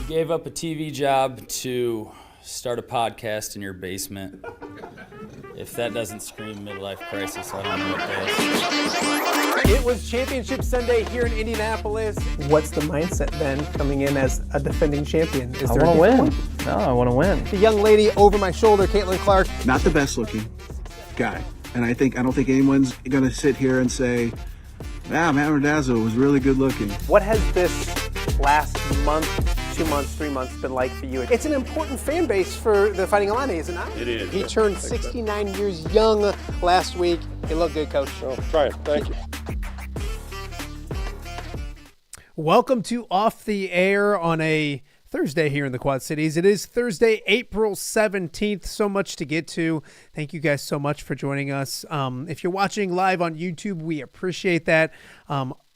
Gave up a TV job to start a podcast in your basement. If that doesn't scream midlife crisis, I don't know what does. It was Championship Sunday here in Indianapolis. What's the mindset then coming in as a defending champion? I want to win. No, I want to win. The young lady over my shoulder, Caitlin Clark. Not the best looking guy. And I don't think anyone's going to sit here and say, Matt Randazzo was really good looking. What has this last month, 2 months, 3 months been like for you? It's an important fan base for the Fighting Illini, is it not? It is. He turned 69 years young last week. You look good, Coach. Oh, try it. Thank you. Welcome to Off the Air on a Thursday here in the Quad Cities. It is Thursday, April 17th. So much to get to. Thank you guys so much for joining us. If you're watching live on YouTube, we appreciate that.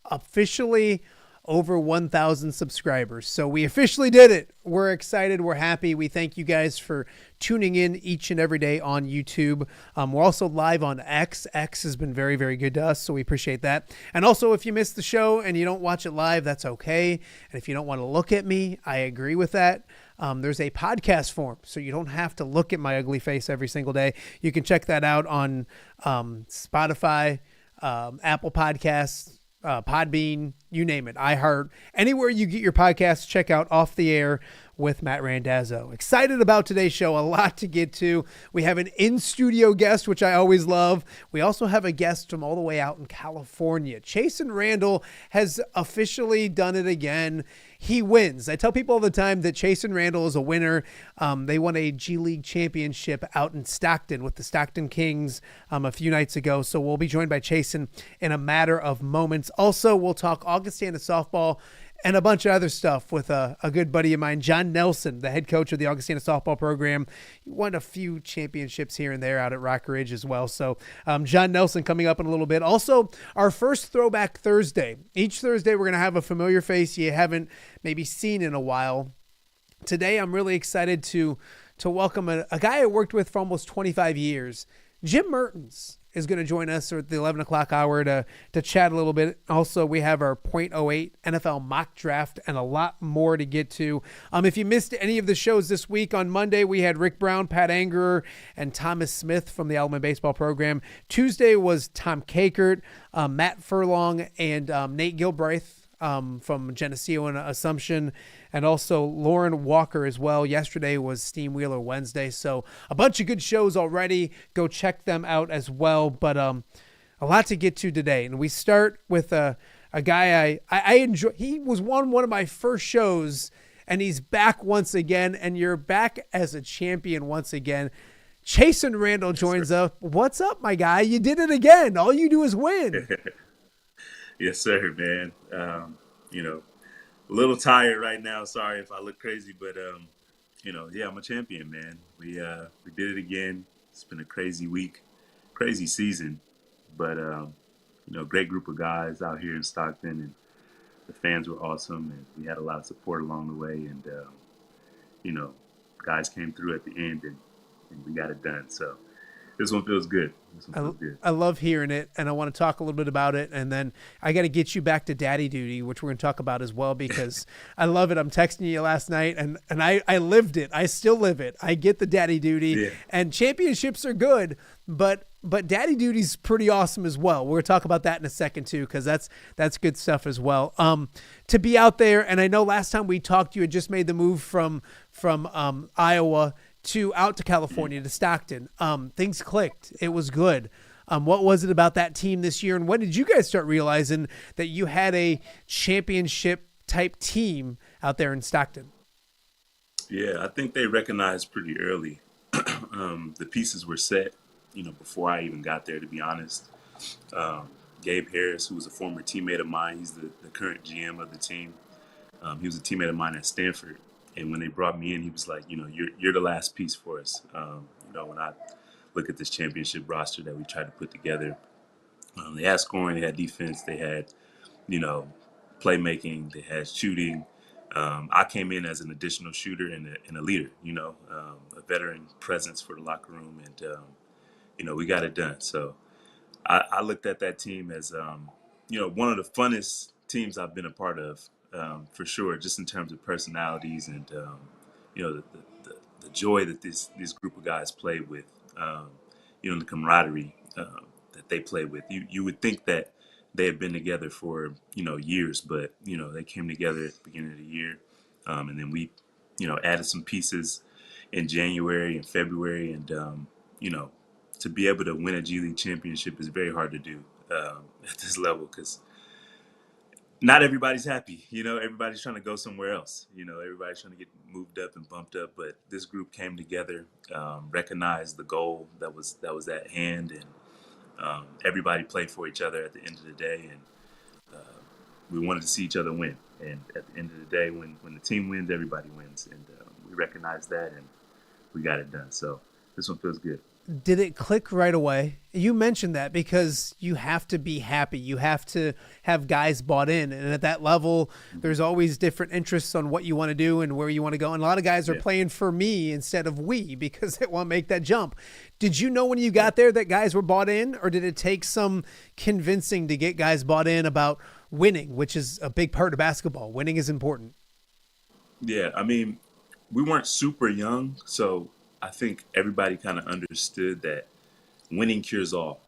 Officially over 1,000 subscribers. So we officially did it. We're excited. We're happy. We thank you guys for tuning in each and every day on YouTube. We're also live on X. X has been very, very good to us, so we appreciate that. And also, if you missed the show and you don't watch it live, that's okay. And if you don't want to look at me, I agree with that. There's a podcast form, so you don't have to look at my ugly face every single day. You can check that out on Spotify, Apple Podcasts, Podbean, you name it, iHeart. Anywhere you get your podcasts, check out Off the Air with Matt Randazzo. Excited about today's show. A lot to get to. We have an in-studio guest, which I always love. We also have a guest from all the way out in California. Chasson Randle has officially done it again. He wins. I tell people all the time that Chasson Randle is a winner. They won a G League championship out in Stockton with the Stockton Kings a few nights ago. So we'll be joined by Chasson in a matter of moments. Also, we'll talk Augustana softball and a bunch of other stuff with a good buddy of mine, John Nelson, the head coach of the Augustana softball program. He won a few championships here and there out at Rock Ridge as well. So John Nelson coming up in a little bit. Also, our first Throwback Thursday. Each Thursday, we're going to have a familiar face you haven't maybe seen in a while. Today, I'm really excited to welcome a guy I worked with for almost 25 years. Jim Mertens is going to join us at the 11 o'clock hour to chat a little bit. Also, we have our .08 NFL mock draft and a lot more to get to. If you missed any of the shows this week, on Monday, we had Rick Brown, Pat Angerer, and Thomas Smith from the Alabama baseball program. Tuesday was Tom Kakert, Matt Furlong, and Nate Gilbreth from Geneseo and Assumption, and also Lauren Walker as well. Yesterday was Steam Wheeler Wednesday, so a bunch of good shows already. Go check them out as well, but a lot to get to today. And we start with a guy I enjoy. He was one of my first shows, and he's back once again, and you're back as a champion once again. Chasson Randle joins us. What's up, my guy? You did it again. All you do is win. Yes, sir, man. A little tired right now. Sorry if I look crazy, but I'm a champion, man. We did it again. It's been a crazy week, crazy season, but great group of guys out here in Stockton, and the fans were awesome, and we had a lot of support along the way, and guys came through at the end, and we got it done. So This one feels good. This one I, feels good. I love hearing it, and I want to talk a little bit about it, and then I got to get you back to daddy duty, which we're going to talk about as well, because I love it. I'm texting you last night, and I lived it. I still live it. I get the daddy duty, Yeah. and championships are good, but daddy duty's pretty awesome as well. We're going to talk about that in a second too, because that's good stuff as well. To be out there, and I know last time we talked, you had just made the move from Iowa to out to California to Stockton. Things clicked. It was good. What was it about that team this year, and when did you guys start realizing that you had a championship type team out there in Stockton? Yeah, I think they recognized pretty early. The pieces were set, before I even got there, to be honest. Gabe Harris, who was a former teammate of mine, he's the current GM of the team. He was a teammate of mine at Stanford. And when they brought me in, he was like, you're the last piece for us. When I look at this championship roster that we tried to put together, they had scoring, they had defense, they had, playmaking, they had shooting. I came in as an additional shooter and a leader, a veteran presence for the locker room. And, we got it done. So I looked at that team as, one of the funnest teams I've been a part of, for sure, just in terms of personalities and, the joy that this group of guys play with, the camaraderie that they play with. You would think that they had been together for, years, but, they came together at the beginning of the year. And then we, added some pieces in January and February. And, to be able to win a G League championship is very hard to do at this level, because not everybody's happy. Everybody's trying to go somewhere else. Everybody's trying to get moved up and bumped up. But this group came together, recognized the goal that was at hand, and everybody played for each other at the end of the day. And we wanted to see each other win. And at the end of the day, when the team wins, everybody wins. And we recognized that, and we got it done. So this one feels good. Did it click right away? You mentioned that because you have to be happy. You have to have guys bought in. And at that level, there's always different interests on what you want to do and where you want to go. And a lot of guys are playing for me instead of we because they want to make that jump. Did you know when you got there that guys were bought in, or did it take some convincing to get guys bought in about winning, which is a big part of basketball? Winning is important. Yeah, I mean, we weren't super young, so I think everybody kind of understood that winning cures all,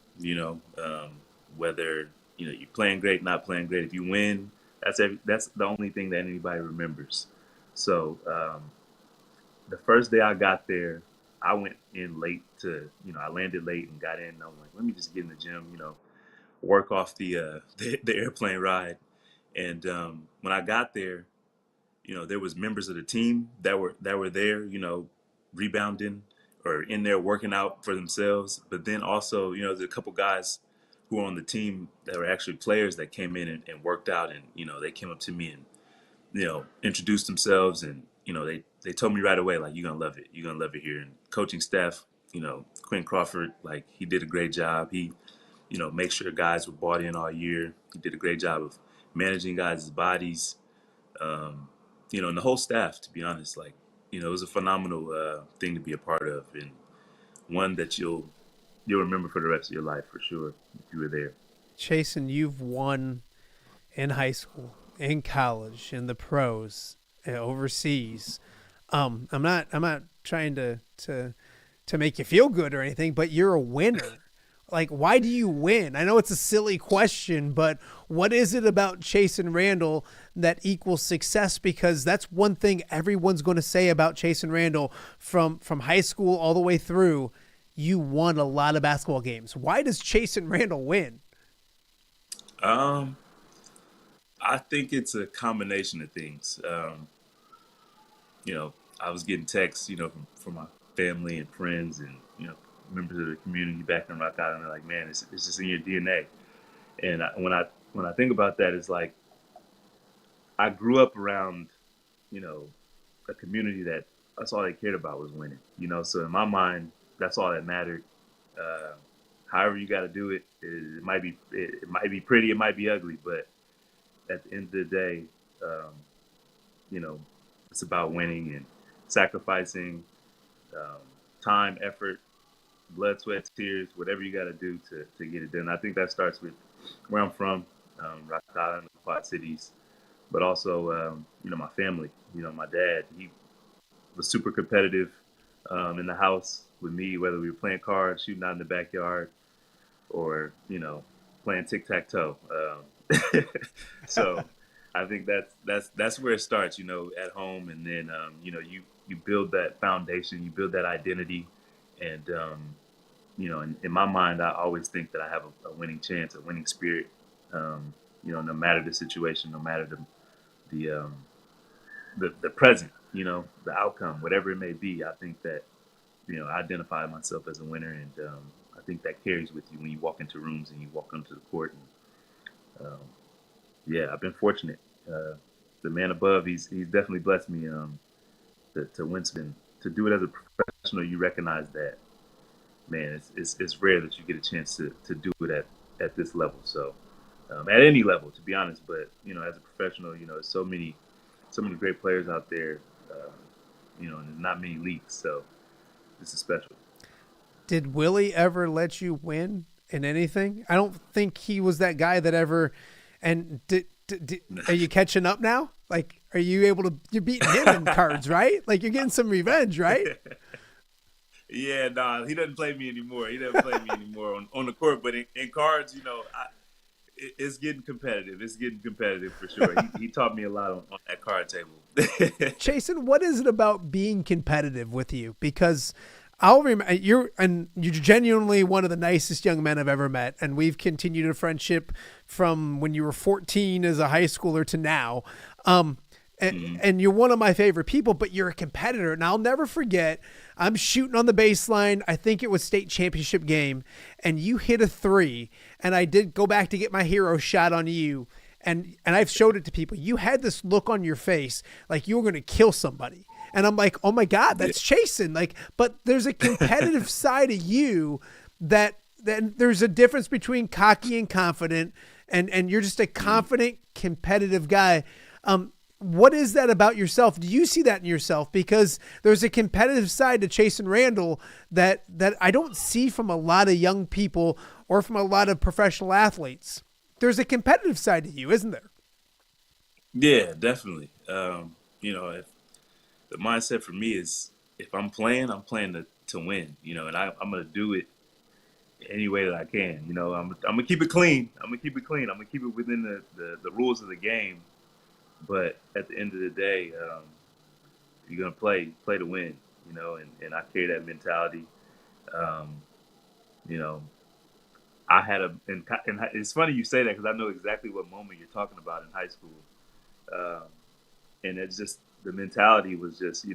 whether, you're playing great, not playing great. If you win, that's the only thing that anybody remembers. So the first day I got there, I went in late I landed late and got in. And I was like, let me just get in the gym, work off the airplane ride. And when I got there, there was members of the team that were there, rebounding or in there working out for themselves. But then also, there's a couple guys who were on the team that were actually players that came in and worked out. And, they came up to me and, introduced themselves. And, they told me right away, like, you're going to love it. You're going to love it here. And coaching staff, Quinn Crawford, like, he did a great job. He, make sure guys were bought in all year. He did a great job of managing guys' bodies. And the whole staff, to be honest, like, it was a phenomenal thing to be a part of, and one that you'll remember for the rest of your life for sure if you were there. Chasson, you've won in high school, in college, in the pros, overseas. I'm not trying to make you feel good or anything, but you're a winner. Like, why do you win? I know it's a silly question, but what is it about Chasson Randle that equals success? Because that's one thing everyone's going to say about Chasson Randle from high school all the way through. You won a lot of basketball games. Why does Chasson Randle win? I think it's a combination of things. I was getting texts, from my family and friends and, members of the community back in Rock Island, they're like, man, it's just in your DNA. And when I think about that, it's like I grew up around, a community that's all they cared about was winning. So in my mind, that's all that mattered. However you got to do it, it might be pretty, it might be ugly, but at the end of the day, it's about winning and sacrificing time, effort, blood, sweat, tears, whatever you got to do to get it done. I think that starts with where I'm from, Rock Island, the Quad Cities, but also, my family. My dad, he was super competitive in the house with me, whether we were playing cards, shooting out in the backyard, or, playing tic-tac-toe. So I think that's where it starts, at home. And then, you build that foundation, you build that identity. And, in my mind, I always think that I have a winning chance, a winning spirit, no matter the situation, no matter the, the present, the outcome, whatever it may be. I think that, I identify myself as a winner. And I think that carries with you when you walk into rooms and you walk onto the court. And, yeah, I've been fortunate. The man above, he's definitely blessed me to win something. To do it as a professional, you recognize that, man, it's rare that you get a chance to do it at this level. So at any level, to be honest. But as a professional, there's so many great players out there, and there's not many leagues. So this is special. Did Willie ever let you win in anything? I don't think he was that guy that ever. And are you catching up now? Like, are you able to? You're beating him in cards, right? Like, you're getting some revenge, right? Yeah, nah, he doesn't play me anymore. He doesn't play me anymore on the court. But in cards, it's getting competitive. It's getting competitive for sure. He taught me a lot on that card table. Chasson, what is it about being competitive with you? Because I'll remember you're genuinely one of the nicest young men I've ever met, and we've continued a friendship from when you were 14 as a high schooler to now. And you're one of my favorite people, but you're a competitor. And I'll never forget, I'm shooting on the baseline. I think it was state championship game, and you hit a 3, and I did go back to get my hero shot on you. And I've showed it to people. You had this look on your face like you were going to kill somebody. And I'm like, oh my God, that's Chasson. Like, but there's a competitive side of you that there's a difference between cocky and confident, and you're just a confident, competitive guy. What is that about yourself? Do you see that in yourself? Because there's a competitive side to Chasson Randle that I don't see from a lot of young people or from a lot of professional athletes. There's a competitive side to you, isn't there? Yeah, definitely. If the mindset for me is, if I'm playing to win, and I'm going to do it any way that I can. I'm going to keep it clean. I'm going to keep it within the rules of the game. But at the end of the day, you're going to play to win, and I carry that mentality. I had and it's funny you say that, because I know exactly what moment you're talking about in high school. And it's just, the mentality was just,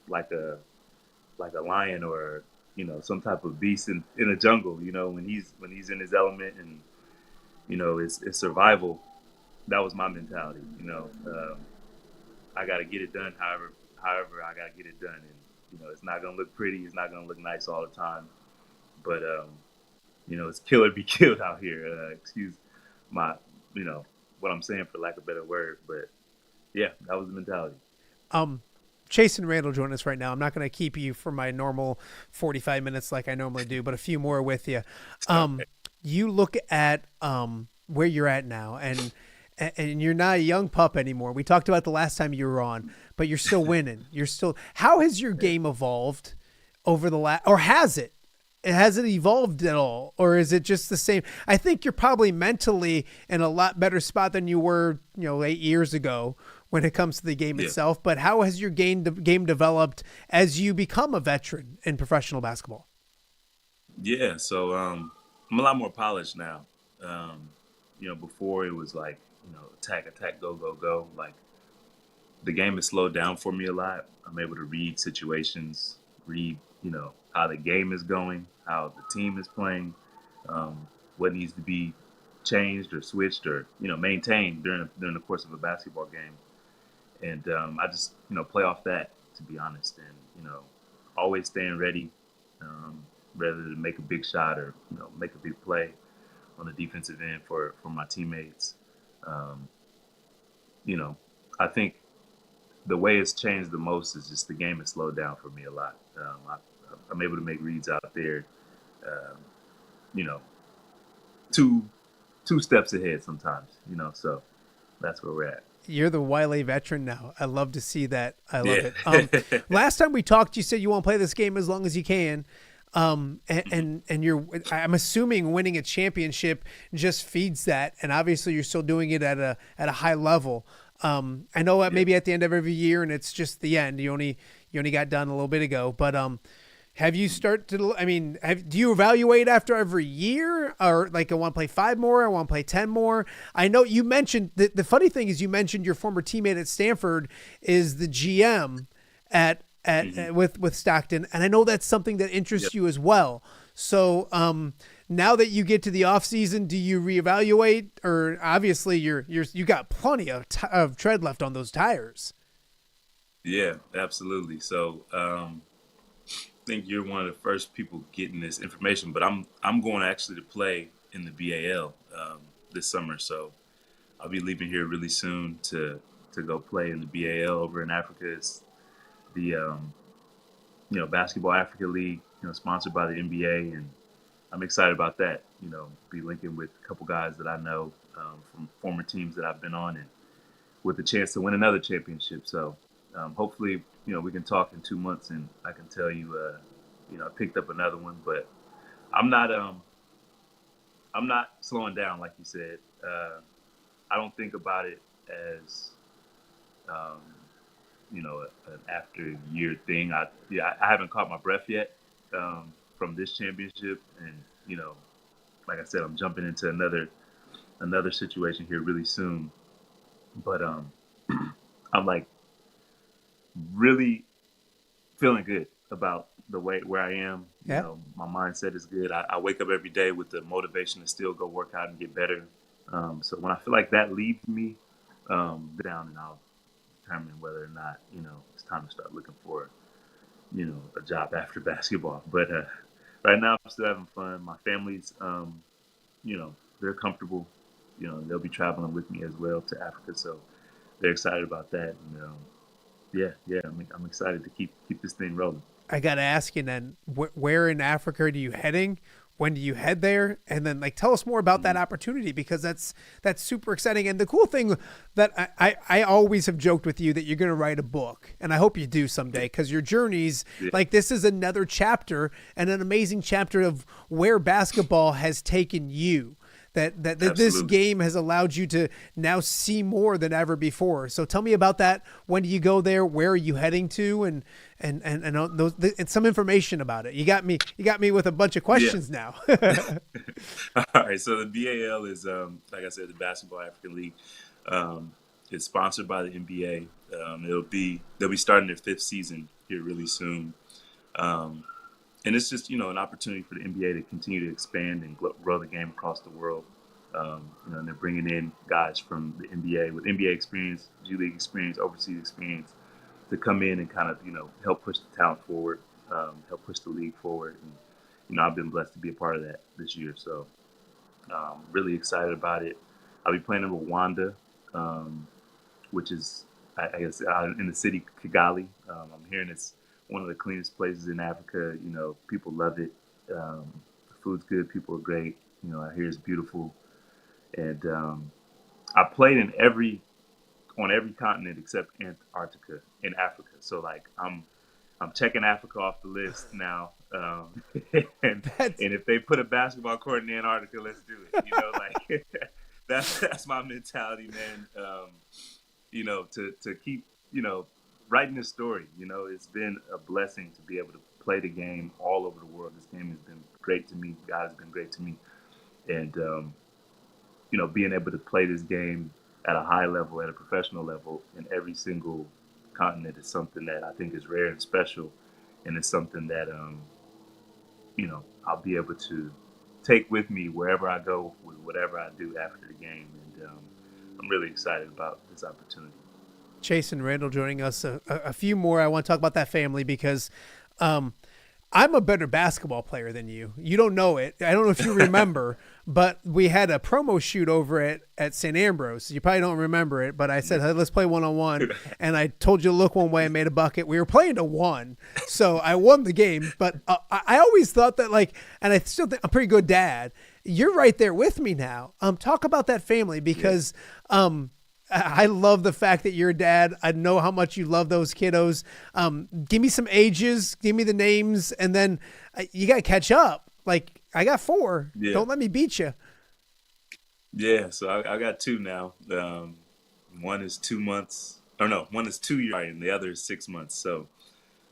like a lion, or, some type of beast in a jungle, when he's in his element, and, it's survival. That was my mentality. I got to get it done. However I got to get it done. And, it's not going to look pretty. It's not going to look nice all the time, but, it's kill or be killed out here. Excuse my, what I'm saying, for lack of a better word, but yeah, that was the mentality. Chasson Randle joining us right now. I'm not going to keep you for my normal 45 minutes like I normally do, but a few more with you. You look at where you're at now, and you're not a young pup anymore. We talked about the last time you were on, but you're still winning. How has your game evolved over the last, or has it? Has it evolved at all, or is it just the same? I think you're probably mentally in a lot better spot than you were, 8 years ago when it comes to the game itself. But how has your game developed as you become a veteran in professional basketball? Yeah, so I'm a lot more polished now. Before it was like, attack, go. Like, the game has slowed down for me a lot. I'm able to read situations, how the game is going, how the team is playing, what needs to be changed or switched or, maintained during the course of a basketball game. And I just, play off that, to be honest, and, always staying ready, rather than make a big shot or, make a big play on the defensive end for my teammates. I think the way it's changed the most is just the game has slowed down for me a lot. I'm able to make reads out there you know, two steps ahead sometimes, you know, so that's where we're at. You're the Wiley veteran now. I love to see that. I love Yeah. it. Last time we talked, you said you want to play this game as long as you can. And I'm assuming winning a championship just feeds that. And obviously you're still doing it at a high level. I know that maybe at the end of every year and it's just the end. You only got done a little bit ago, but, have you do you evaluate after every year, or like I want to play 5 more, I want to play 10 more? I know you mentioned the funny thing is you mentioned your former teammate at Stanford is the GM with Stockton, and I know that's something that interests you as well. So now that you get to the off season, do you reevaluate, or obviously you got plenty of tread left on those tires? Yeah, absolutely. So I think you're one of the first people getting this information, but I'm going actually to play in the BAL this summer. So I'll be leaving here really soon to go play in the BAL over in Africa. It's the Basketball Africa League, sponsored by the NBA, and I'm excited about that. Be linking with a couple guys that I know from former teams that I've been on, and with a chance to win another championship. So hopefully, we can talk in 2 months and I can tell you, I picked up another one, but I'm not slowing down, like you said. I don't think about it as, an after year thing. I haven't caught my breath yet from this championship, and like I said, I'm jumping into another situation here really soon. But I'm like really feeling good about the way where I am. Yeah. My mindset is good. I wake up every day with the motivation to still go work out and get better. So when I feel like that leaves me down, and I'll determine whether or not, it's time to start looking for, a job after basketball. But right now I'm still having fun. My family's, they're comfortable. They'll be traveling with me as well to Africa. So they're excited about that. And, I'm excited to keep this thing rolling. I got to ask you then, where in Africa are you heading? When do you head there? And then tell us more about that opportunity, because that's super exciting. And the cool thing that I always have joked with you that you're going to write a book, and I hope you do someday, because your journeys, this is another chapter, and an amazing chapter of where basketball has taken you. That this game has allowed you to now see more than ever before. So tell me about that. When do you go there? Where are you heading to? And some information about it. You got me with a bunch of questions now. All right. So the BAL is, like I said, the Basketball African League. It's sponsored by the NBA. They'll be starting their 5th season here really soon. And it's just, an opportunity for the NBA to continue to expand and grow the game across the world. And they're bringing in guys from the NBA with NBA experience, G League experience, overseas experience, to come in and kind of, help push the talent forward, help push the league forward. And, I've been blessed to be a part of that this year. So really excited about it. I'll be playing in Rwanda, which is, I guess, in the city, Kigali. I'm hearing it's one of the cleanest places in Africa. People love it. The food's good. People are great. I hear it's beautiful. And I played on every continent except Antarctica in Africa. So I'm checking Africa off the list now. And if they put a basketball court in Antarctica, let's do it. That's my mentality, man. To keep, writing this story. It's been a blessing to be able to play the game all over the world. This game has been great to me. God has been great to me. And, being able to play this game at a high level, at a professional level in every single continent is something that I think is rare and special. And it's something that, I'll be able to take with me wherever I go with whatever I do after the game. And I'm really excited about this opportunity. Chasson Randle joining us. A few more. I want to talk about that family, because I'm a better basketball player than you. You don't know it. I don't know if you remember, but we had a promo shoot over at St. Ambrose. You probably don't remember it, but I said, hey, let's play one-on-one. And I told you to look one way and made a bucket. We were playing to 1. So I won the game. But I always thought that, like, and I still think I'm a pretty good dad. You're right there with me now. Talk about that family, because I love the fact that you're a dad. I know how much you love those kiddos. Give me some ages, give me the names, and then you got to catch up. Like, I got 4. Yeah. Don't let me beat you. Yeah, so I got 2 now. One is 2 months. Or no, one is 2 years, and the other is 6 months. So,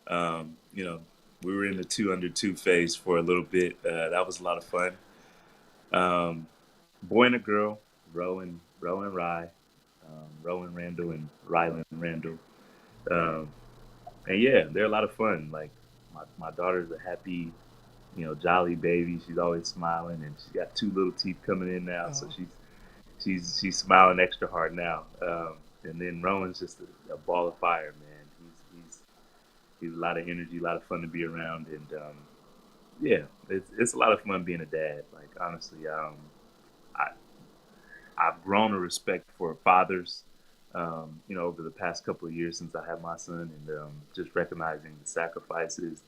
you know, we were in the 2 under 2 phase for a little bit. That was a lot of fun. Boy and a girl, Rowan Rye. Rowan Randle and Rylan Randle. And yeah, they're a lot of fun. Like, my daughter's a happy, you know, jolly baby. She's always smiling, and she's got 2 little teeth coming in now. So she's smiling extra hard now. And then Rowan's just a ball of fire, man. He's a lot of energy, a lot of fun to be around. And yeah, it's a lot of fun being a dad. Like, honestly, I've grown a respect for fathers, you know, over the past couple of years since I had my son, and just recognizing the sacrifices,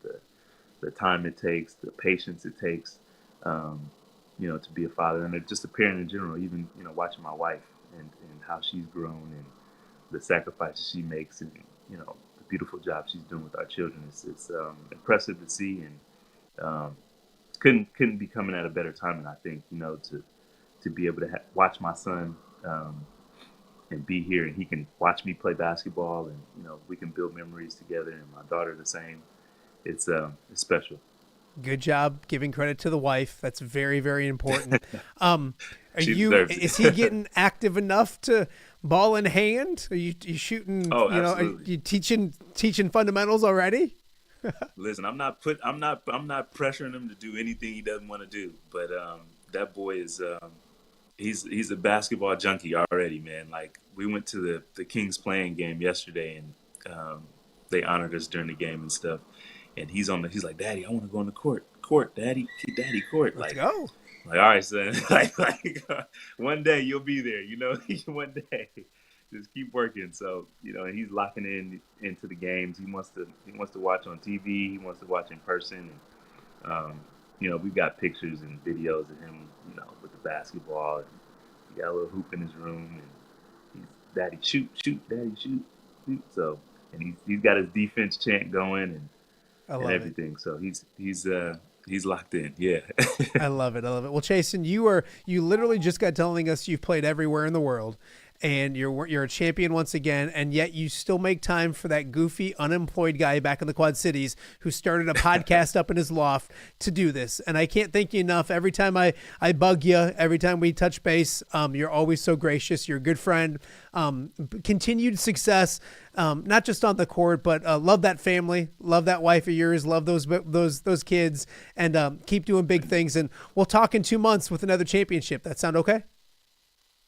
the time it takes, the patience it takes, you know, to be a father, and just a parent in general. Even, you know, watching my wife and how she's grown and the sacrifices she makes, and, you know, the beautiful job she's doing with our children. It's impressive to see, and couldn't be coming at a better time. And I think, you know, to be able to watch my son and be here, and he can watch me play basketball, and, you know, we can build memories together, and my daughter the same. It's special. Good job giving credit to the wife. That's very, very important. Is he getting active enough to ball in hand? Are you shooting? Oh, you know, absolutely. are you teaching fundamentals already? Listen, I'm not pressuring him to do anything he doesn't want to do. But that boy is he's a basketball junkie already, man. Like, we went to the Kings playing game yesterday, and they honored us during the game and stuff. And he's like, Daddy, I want to go on the court, Daddy, court. Let's like, go. Like, all right, son. like one day you'll be there, you know. One day, just keep working. So, you know, and he's locking into the games. He wants to watch on TV. He wants to watch in person. And you know, we've got pictures and videos of him, you know, with the basketball. And he got a little hoop in his room, and he's, Daddy, shoot, Daddy, shoot. So, and he's got his defense chant going, and everything. So he's locked in. Yeah. I love it. Well, Chasson, you literally just got telling us you've played everywhere in the world, and you're a champion once again, and yet you still make time for that goofy unemployed guy back in the Quad Cities who started a podcast up in his loft to do this. And I can't thank you enough. Every time I bug you, every time we touch base, you're always so gracious. You're a good friend. Continued success, not just on the court, but love that family, love that wife of yours, love those kids, and keep doing big things. And we'll talk in 2 months with another championship. That sound okay?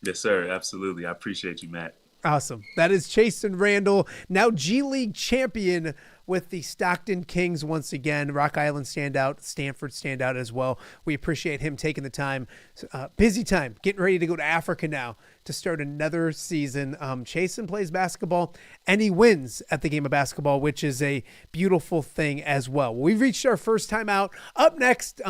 Yes, sir. Absolutely. I appreciate you, Matt. Awesome. That is Chasson Randle, now G League champion with the Stockton Kings once again. Rock Island standout, Stanford standout as well. We appreciate him taking the time. Busy time, getting ready to go to Africa now to start another season. Chasson plays basketball, and he wins at the game of basketball, which is a beautiful thing as well. We've reached our first time out. Up next,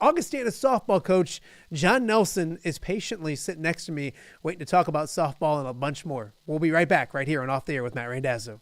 Augustana softball coach John Nelson is patiently sitting next to me, waiting to talk about softball and a bunch more. We'll be right back right here on Off the Air with Matt Randazzo.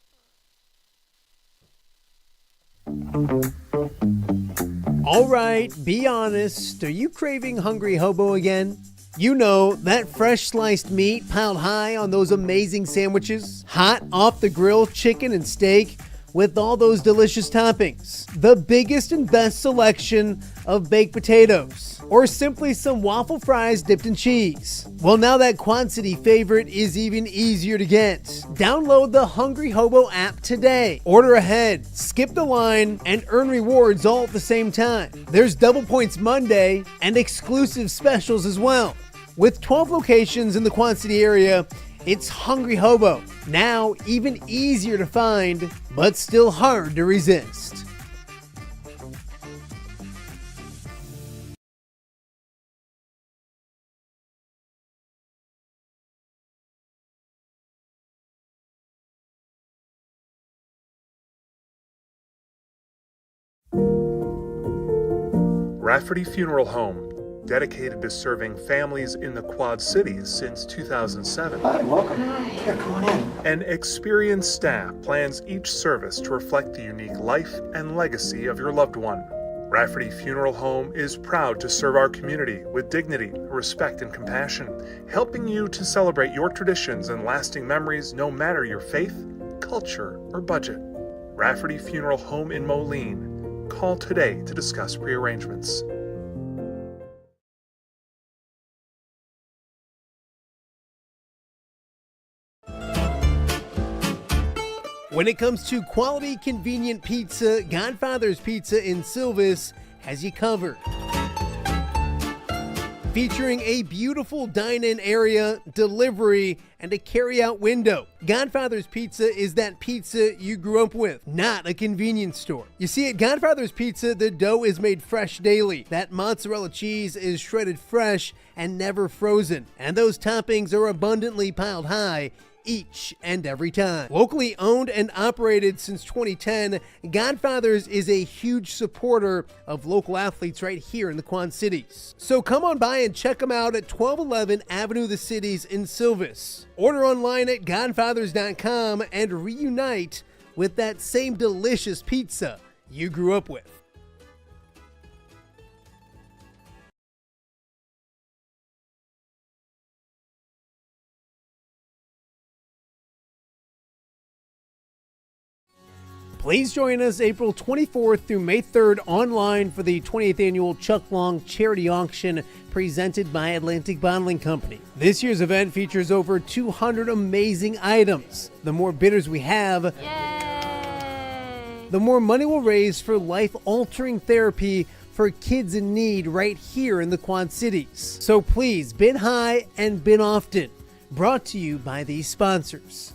All right, be honest. Are you craving Hungry Hobo again? You know, that fresh sliced meat piled high on those amazing sandwiches, hot off the grill chicken and steak, with all those delicious toppings, the biggest and best selection of baked potatoes, or simply some waffle fries dipped in cheese. Well, now that Quad City favorite is even easier to get. Download the Hungry Hobo app today. Order ahead, skip the line, and earn rewards all at the same time. There's Double Points Monday and exclusive specials as well. With 12 locations in the Quad City area, it's Hungry Hobo, now even easier to find, but still hard to resist. Rafferty Funeral Home, dedicated to serving families in the Quad Cities since 2007. Hi, welcome. Yeah, come on in. An experienced staff plans each service to reflect the unique life and legacy of your loved one. Rafferty Funeral Home is proud to serve our community with dignity, respect, and compassion, helping you to celebrate your traditions and lasting memories no matter your faith, culture, or budget. Rafferty Funeral Home in Moline. Call today to discuss prearrangements. When it comes to quality, convenient pizza, Godfather's Pizza in Silvis has you covered. Featuring a beautiful dine-in area, delivery, and a carry-out window. Godfather's Pizza is that pizza you grew up with, not a convenience store. You see, at Godfather's Pizza, the dough is made fresh daily. That mozzarella cheese is shredded fresh and never frozen. And those toppings are abundantly piled high each and every time. Locally owned and operated since 2010, Godfather's is a huge supporter of local athletes right here in the Quad Cities. So come on by and check them out at 1211 Avenue of the Cities in Silvis. Order online at godfathers.com and reunite with that same delicious pizza you grew up with. Please join us April 24th through May 3rd online for the 28th annual Chuck Long Charity Auction presented by Atlantic Bottling Company. This year's event features over 200 amazing items. The more bidders we have, yay, the more money we'll raise for life-altering therapy for kids in need right here in the Quad Cities. So please bid high and bid often. Brought to you by these sponsors.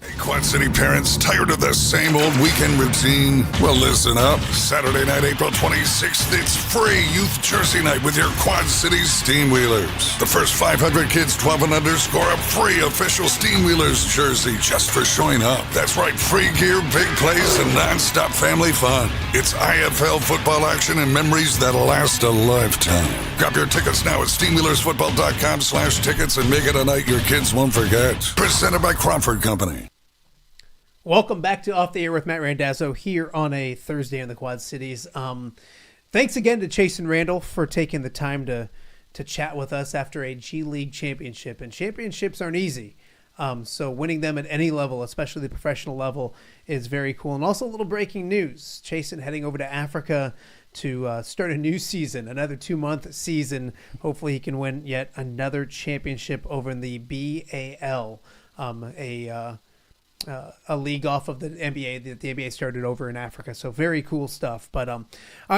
Hey, Quad City parents, tired of the same old weekend routine? Well, listen up. Saturday night, April 26th, it's free youth jersey night with your Quad City Steamwheelers. The first 500 kids 12 and under score a free official Steamwheelers jersey just for showing up. That's right, free gear, big plays, and non-stop family fun. It's IFL football action and memories that'll last a lifetime. Grab your tickets now at steamwheelersfootball.com/tickets and make it a night your kids won't forget. Presented by Crawford Company. Welcome back to Off the Air with Matt Randazzo here on a Thursday in the Quad Cities. Thanks again to Chasson Randle for taking the time to chat with us after a G League championship. And championships aren't easy. So winning them at any level, especially the professional level, is very cool. And also a little breaking news. Chasson heading over to Africa to start a new season, another 2-month season. Hopefully he can win yet another championship over in the BAL, a league off of the NBA that the NBA started over in Africa. So very cool stuff. But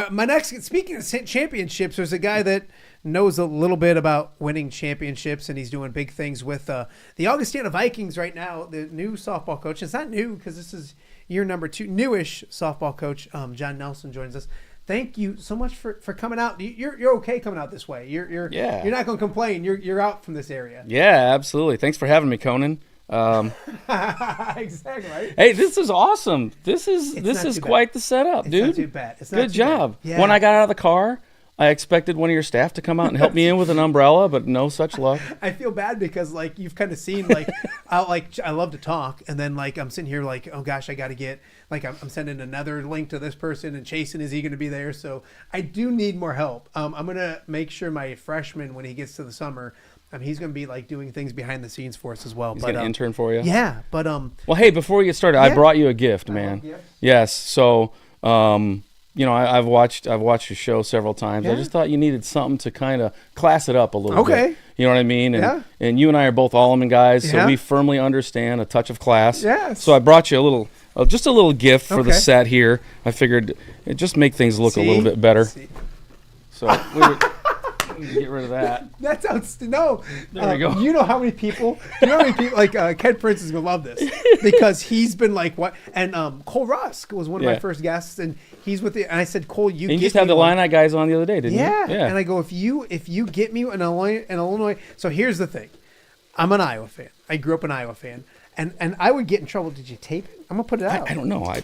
my next, speaking of championships, there's a guy that knows a little bit about winning championships, and he's doing big things with the Augustana Vikings right now. The new softball coach. It's not new because this is year number 2. Newish softball coach John Nelson joins us. Thank you so much for coming out. You're okay coming out this way. You're not going to complain. You're out from this area. Yeah, absolutely. Thanks for having me, Conan. Exactly right. Hey, this is awesome. This is quite the setup, dude. It's not too bad. Good job. Yeah. When I got out of the car, I expected one of your staff to come out and help me in with an umbrella, but no such luck. I feel bad because you've kind of seen I love to talk, and then I'm sitting here oh gosh, I got to get I'm sending another link to this person, and Chasson, is he going to be there? So I do need more help. I'm gonna make sure my freshman, when he gets to the summer, he's going to be doing things behind the scenes for us as well. He's going to intern for you? Yeah, but well, hey, before we get started, I brought you a gift, man. Yes. So, I've watched your show several times. Yeah. I just thought you needed something to kind of class it up a little bit. Okay. You know what I mean? And you and I are both Alleman guys, so we firmly understand a touch of class. Yes. So I brought you just a little gift for the set here. I figured it just make things look a little bit better. So we would get rid of that. That sounds no. There we go. You know how many people? Ken Prince is gonna love this because he's been what? And Cole Rusk was one of my first guests, and he's with the. And I said, Cole, you just had the Illini guys on the other day, didn't you? Yeah. And I go, if you get me an Illinois. So here's the thing, I'm an Iowa fan. I grew up an Iowa fan, and I would get in trouble. Did you tape it? I'm gonna put it out. I don't know.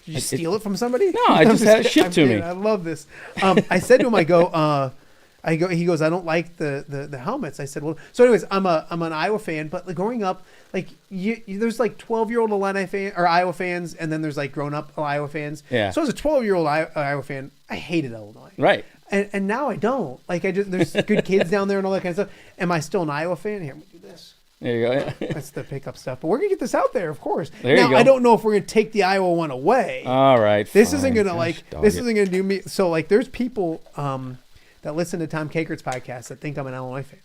Did you steal it from somebody? No, I just had it shipped to me. I love this. I said to him, he goes, I don't like the helmets. I said, well, so anyways, I'm an Iowa fan, but like growing up, like there's like 12-year-old Illini fan or Iowa fans, and then there's like grown up Iowa fans. Yeah. So as a 12-year-old Iowa fan, I hated Illinois. Right. And now I don't. Like there's good kids down there and all that kind of stuff. Am I still an Iowa fan? Here, I'm gonna do this. There you go. That's the pickup stuff. But we're going to get this out there, of course. There now, you go. I don't know if we're going to take the Iowa one away. All right. This fine. isn't going to isn't going to do me. So like there's people that listen to Tom Kakert's podcast that think I'm an Illinois fan.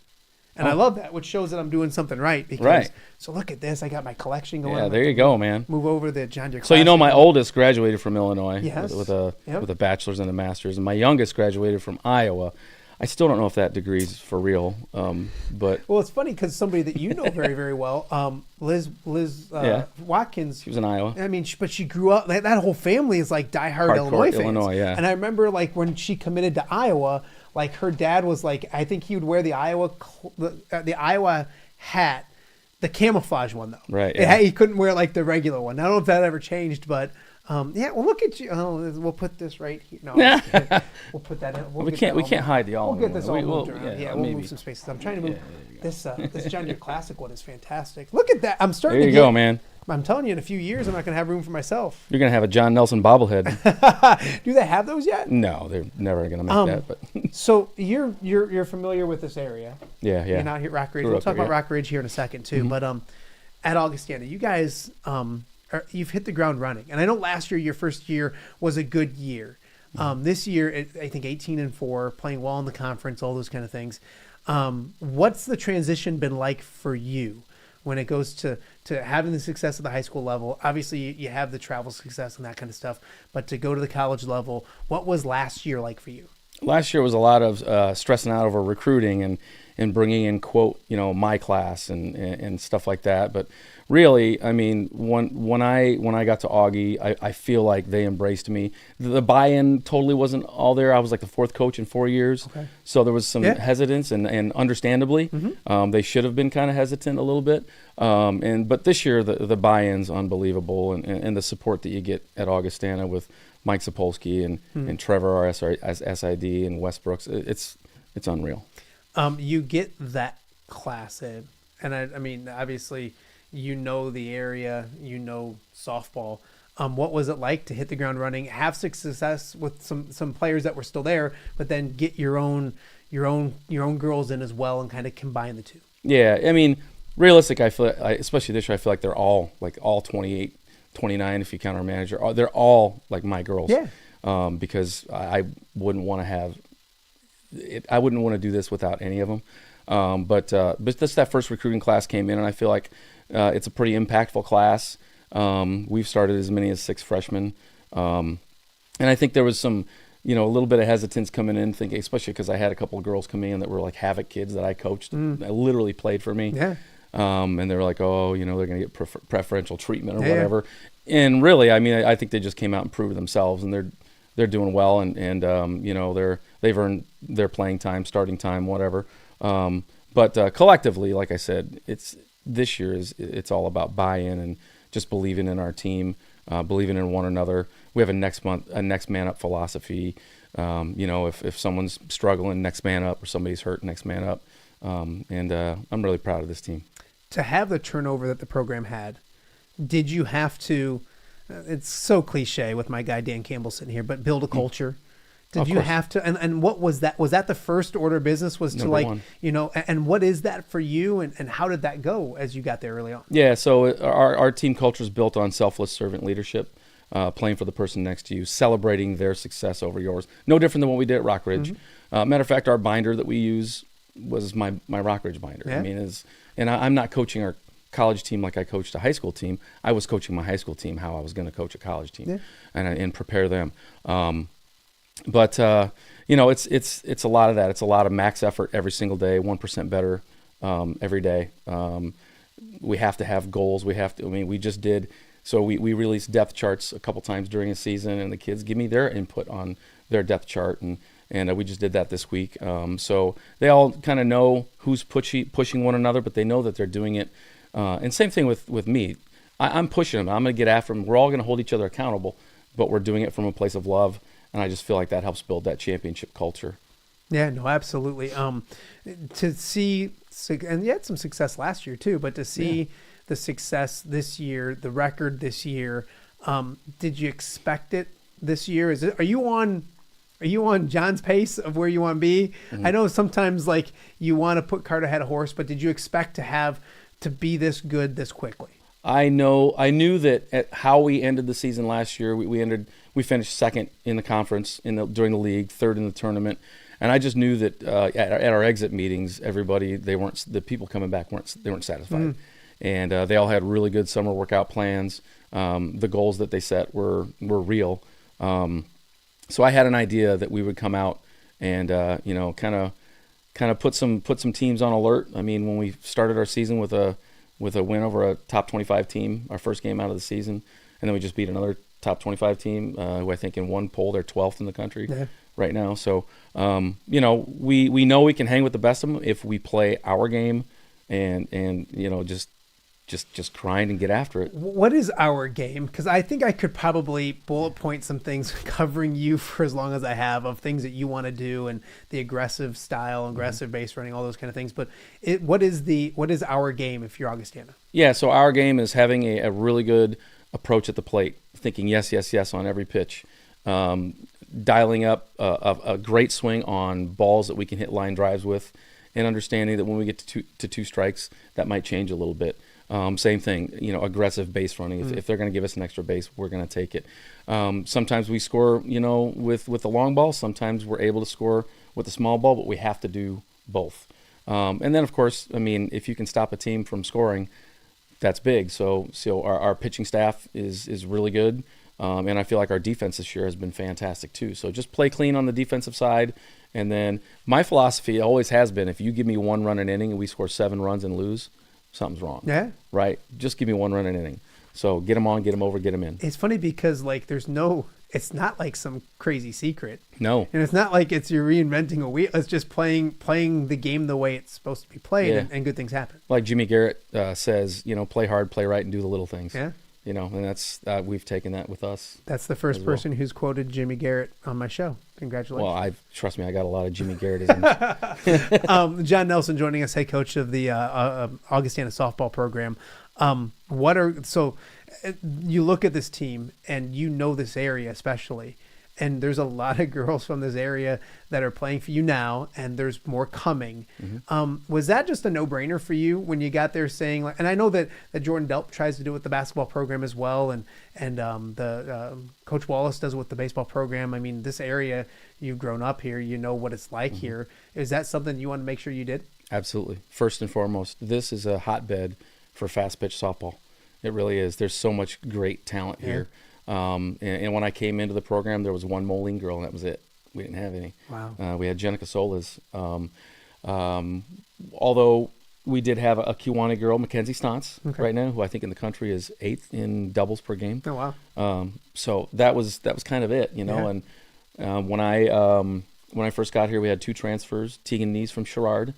And I love that, which shows that I'm doing something right. Because, so look at this. I got my collection going. Yeah, there you go, man. Move over to the John Deere So you know my oldest graduated from Illinois Yes. with a bachelor's and a master's, and my youngest graduated from Iowa. I still don't know if that degree is for real, but well, it's funny because somebody that you know very, very well, Liz Watkins. she was in Iowa. I mean, but she grew up. That whole family is like diehard Illinois fans. Illinois, yeah. And I remember like when she committed to Iowa, like her dad was like, I think he would wear the Iowa hat, the camouflage one though. Right. Yeah. He couldn't wear like the regular one. I don't know if that ever changed, but. Yeah, well, look at you. Oh, we'll put this right here. No, we'll put that in. We can't hide the all. We'll get this all moved around. We'll maybe. move some spaces. I'm trying to move this. This John Deere Classic one is fantastic. Look at that. I'm starting. There you go, man. I'm telling you, in a few years, I'm not going to have room for myself. You're gonna have a John Nelson bobblehead. Do they have those yet? No, they're never gonna make that. But so you're familiar with this area? Yeah. You're not here at Rock Ridge. We'll talk about Rock Ridge here in a second too. Mm-hmm. But at Augustana, you guys you've hit the ground running, and I know last year your first year was a good year. This year, I think 18-4, playing well in the conference, all those kind of things. What's the transition been like for you when it goes to having the success at the high school level? Obviously, you have the travel success and that kind of stuff, but to go to the college level, what was last year like for you? Last year was a lot of stressing out over recruiting and bringing in, quote, my class and stuff like that. But really, I mean, when I got to Augie, I feel like they embraced me. The buy-in totally wasn't all there. I was like the fourth coach in 4 years. Okay. So there was some hesitance, and understandably, they should have been kind of hesitant a little bit. But this year, the buy-in's unbelievable, and the support that you get at Augustana with Mike Sapolsky and Trevor, our SID, and Wes Brooks, it's unreal. You get that class in, and I mean, obviously, you know the area, you know softball. What was it like to hit the ground running, have success with some players that were still there, but then get your own girls in as well and kind of combine the two? Yeah, I mean, realistic, I feel, especially this year, I feel like they're all 28, 29 if you count our manager. They're all like my girls. Yeah. Because I wouldn't want to have it. I wouldn't want to do this without any of them. But this that first recruiting class came in, and I feel like it's a pretty impactful class. We've started as many as 6 freshmen, and I think there was some, a little bit of hesitance coming in, thinking, especially because I had a couple of girls coming in that were like Havoc kids that I coached, that literally played for me. Yeah. And they were like, oh, they're going to get preferential treatment or whatever. And really, I mean, I think they just came out and proved themselves, and they're doing well, and they've earned their playing time, starting time, whatever. But collectively, like I said, this year it's all about buy-in and just believing in our team, believing in one another. We have a next man up philosophy. If someone's struggling, next man up, or somebody's hurt, next man up. And I'm really proud of this team. To have the turnover that the program had, did you have to? It's so cliche with my guy Dan Campbell sitting here, but build a culture. Did you have to? And what was that? Was that the first order of business? Was Number to one. And what is that for you? And how did that go as you got there early on? Yeah, so our team culture is built on selfless servant leadership, playing for the person next to you, celebrating their success over yours. No different than what we did at Rock Ridge. Matter of fact, our binder that we use was my Rock Ridge binder. Yeah. I mean, I'm not coaching our college team like I coached a high school team. I was coaching my high school team how I was going to coach a college team, and prepare them. But it's a lot of that. It's a lot of max effort every single day, 1% better every day. We have to have goals. We just did. So we released depth charts a couple times during the season, and the kids give me their input on their depth chart, and we just did that this week. So they all kind of know who's pushing one another, but they know that they're doing it. And same thing with me. I'm pushing them. I'm going to get after them. We're all going to hold each other accountable. but we're doing it from a place of love. And I just feel like that helps build that championship culture. Yeah, no, absolutely. To see, and you had some success last year too, but to see the success this year, the record this year, did you expect it this year? Are you on John's pace of where you want to be? Mm-hmm. I know sometimes like you want to put cart ahead of horse, but did you expect to be this good this quickly? I knew that at how we ended the season last year, we finished second in the conference during the league, third in the tournament. And I just knew that at our exit meetings, the people coming back weren't satisfied, and they all had really good summer workout plans. The goals that they set were real, so I had an idea that we would come out and kind of put some teams on alert. I mean, when we started our season with a win over a top 25 team, our first game out of the season, and then we just beat another top 25 team who I think in one poll they're 12th in the country. Yeah. Right now. So, we know we can hang with the best of them if we play our game and just grind and get after it. What is our game? Because I think I could probably bullet point some things covering you for as long as I have of things that you want to do and the aggressive style, aggressive base running, all those kind of things. But what is our game if you're Augustana? Yeah, so our game is having a really good approach at the plate, thinking yes, yes, yes on every pitch. Dialing up a great swing on balls that we can hit line drives with, and understanding that when we get to two strikes, that might change a little bit. Same thing, aggressive base running. If they're going to give us an extra base, we're going to take it. Sometimes we score, with the long ball. Sometimes we're able to score with the small ball, but we have to do both. And then, of course, I mean, if you can stop a team from scoring, that's big. So our pitching staff is really good. And I feel like our defense this year has been fantastic too. So just play clean on the defensive side. And then my philosophy always has been, if you give me 1 run an inning and we score 7 runs and lose, something's wrong. Yeah. Right? Just give me 1 run an inning. So get them on, get them over, get them in. It's funny because like it's not like some crazy secret. No. And it's not like you're reinventing a wheel. It's just playing the game the way it's supposed to be played, and good things happen. Like Jimmy Garrett says, play hard, play right, and do the little things. Yeah. And that's we've taken that with us. That's the first person who's quoted Jimmy Garrett on my show. Congratulations. Well, trust me, I got a lot of Jimmy Garrettisms. John Nelson joining us, head coach of the Augustana softball program. You look at this team and this area especially, and there's a lot of girls from this area that are playing for you now, and there's more coming. Mm-hmm. Was that just a no-brainer for you when you got there saying, like, and I know that Jordan Delp tries to do it with the basketball program as well, and Coach Wallace does it with the baseball program. I mean, this area, you've grown up here, you know what it's like here. Is that something you want to make sure you did? Absolutely. First and foremost, this is a hotbed for fast pitch softball. It really is. There's so much great talent here. And when I came into the program, there was 1 Moline girl, and that was it. We didn't have any. Wow. We had Jenica Solas. Although we did have a Kiwanee girl, Mackenzie Stantz, right now, who I think in the country is 8th in doubles per game. Oh, wow. So that was kind of it, And when I first got here, we had 2 transfers. Tegan Nees from Sherrard.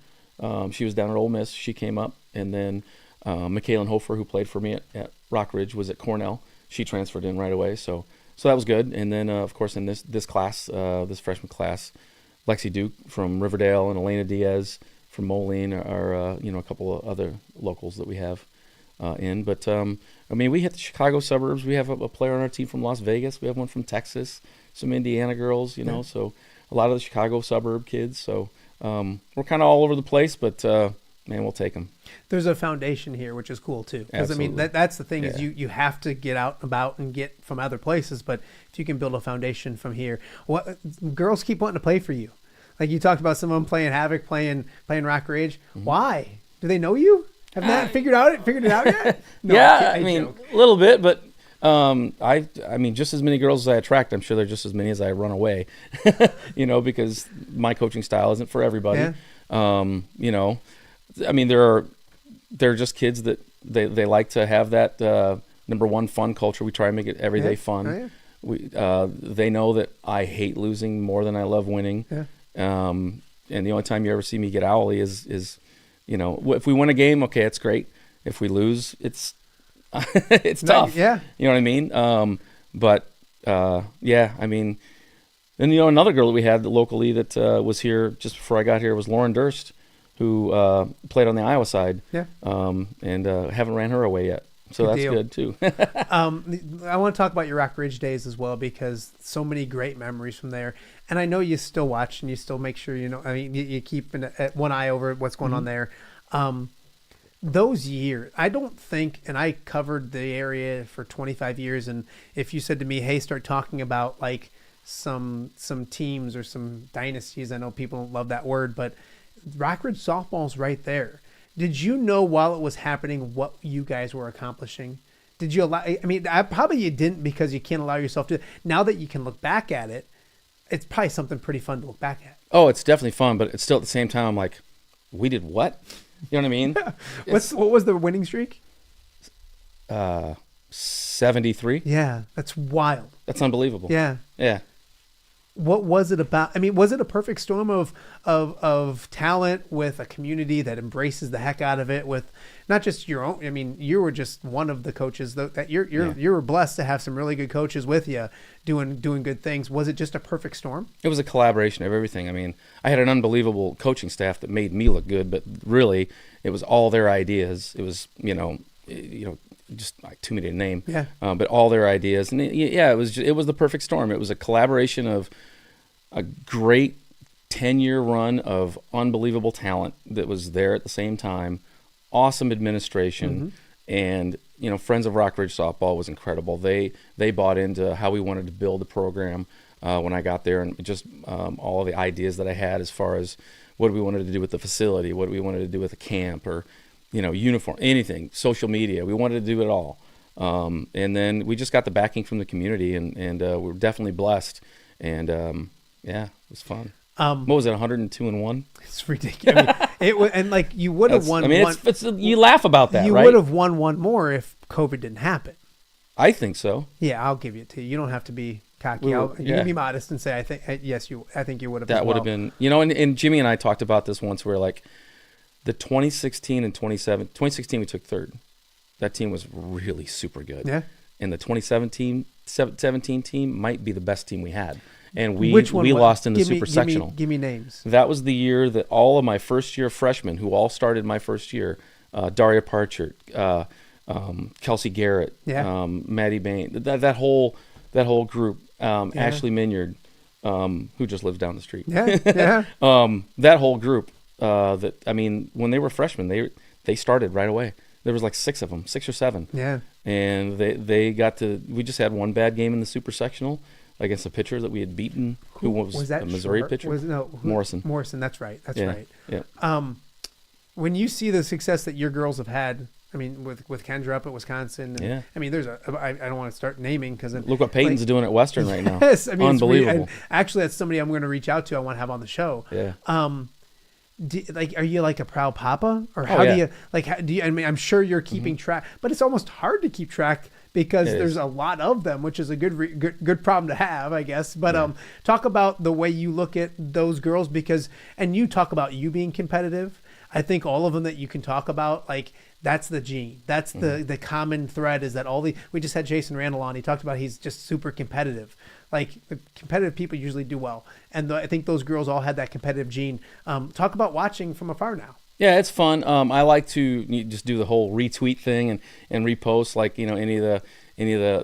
She was down at Ole Miss. She came up. And then Michaela Hofer, who played for me at Rock Ridge, was at Cornell. She transferred in right away, so that was good. And then, of course, in this class, this freshman class, Lexi Duke from Riverdale and Elena Diaz from Moline are a couple of other locals that we have in. But, we hit the Chicago suburbs. We have a player on our team from Las Vegas. We have one from Texas, some Indiana girls, so a lot of the Chicago suburb kids. So we're kind of all over the place, but man, we'll take them. There's a foundation here, which is cool too. Because that's the thing is you have to get out and about and get from other places. But if you can build a foundation from here, girls keep wanting to play for you. Like you talked about some of them playing Havoc, playing Rock Ridge. Mm-hmm. Why? Do they know you? Have they figured it out yet? No, yeah, a little bit, but just as many girls as I attract, I'm sure there's just as many as I run away. Because my coaching style isn't for everybody. Yeah. They're just kids that they like to have that number one fun culture. We try and make it everyday fun. Oh, yeah. They know that I hate losing more than I love winning. Yeah. And the only time you ever see me get owly is if we win a game, okay, it's great. If we lose, it's it's tough. Yeah. You know what I mean? But yeah, I mean, and another girl that we had locally that was here just before I got here was Lauren Durst, who played on the Iowa side. Yeah. And haven't ran her away yet. So Good that's deal. good too. I want to talk about your Rock Ridge days as well, because so many great memories from there. And I know you still watch and you still make sure, I mean, you keep one eye over what's going on there. Those years, I don't think, and I covered the area for 25 years. And if you said to me, hey, start talking about like some teams or some dynasties, I know people don't love that word, but Rock Ridge softball's right there. Did you know while it was happening what you guys were accomplishing? Did you allow? I mean, probably you didn't, because you can't allow yourself to. Now that you can look back at it, it's probably something pretty fun to look back at. Oh, it's definitely fun, but it's still at the same time, I'm like, we did what? You know what I mean? What was the winning streak? 73. Yeah, that's wild. That's unbelievable. Yeah. Yeah. What was it about? I mean, was it a perfect storm of talent with a community that embraces the heck out of it, with not just your own? I mean, you were just one of the coaches that you were blessed to have some really good coaches with you doing good things. Was it just a perfect storm? It was a collaboration of everything. I mean, I had an unbelievable coaching staff that made me look good, but really it was all their ideas. It was, just like too many to name. Yeah. But all their ideas, and it was the perfect storm. It was a collaboration of a great 10-year run of unbelievable talent that was there at the same time, awesome administration, and Friends of Rock Ridge softball was incredible. They bought into how we wanted to build the program when I got there, and just all of the ideas that I had as far as what we wanted to do with the facility, what we wanted to do with the camp, or uniform, anything, social media. We wanted to do it all. And then we just got the backing from the community, and we were definitely blessed. And yeah, it was fun. What was it, 102-1? It's ridiculous. I mean, it was, and like you would have won. I mean, you laugh about that, you right? would have won one more if COVID didn't happen. I think so. Yeah, I'll give it to you. You don't have to be cocky. You can be modest and say, I think you would have. That would have been, and Jimmy and I talked about this once. Where like the 2016 and 2016, we took third. That team was really super good. Yeah. And the 2017 team might be the best team we had. And we we lost in the super sectional. Give me names. That was the year that all of my first year freshmen, who all started my first year, Daria Parchert, Kelsey Garrett, Maddie Bain, that whole group, Ashley Minyard, who just lives down the street. Yeah. That whole group. When they were freshmen, they started right away. There was like 6 of them, 6 or 7. Yeah. And we just had one bad game in the super sectional against a pitcher that we had beaten, who was that a Missouri pitcher. Morrison. That's right. Yeah. When you see the success that your girls have had, I mean, with Kendra up at Wisconsin, and, I mean, I don't want to start naming, because look what Peyton's doing at Western right now. Yes, I mean, unbelievable. Actually, that's somebody I'm going to reach out to. I want to have on the show. Yeah. Are you like a proud papa, or how do you I mean, I'm sure you're keeping track, but it's almost hard to keep track, because there's a lot of them, which is a good problem to have, I guess. But talk about the way you look at those girls, and you talk about you being competitive. I think all of them that you can talk about, like, that's the gene. That's the common thread, is that we just had Chasson Randle on. He talked about he's just super competitive. Like, the competitive people usually do well. And I think those girls all had that competitive gene. Talk about watching from afar now. Yeah, it's fun. I like to just do the whole retweet thing and repost, like, any of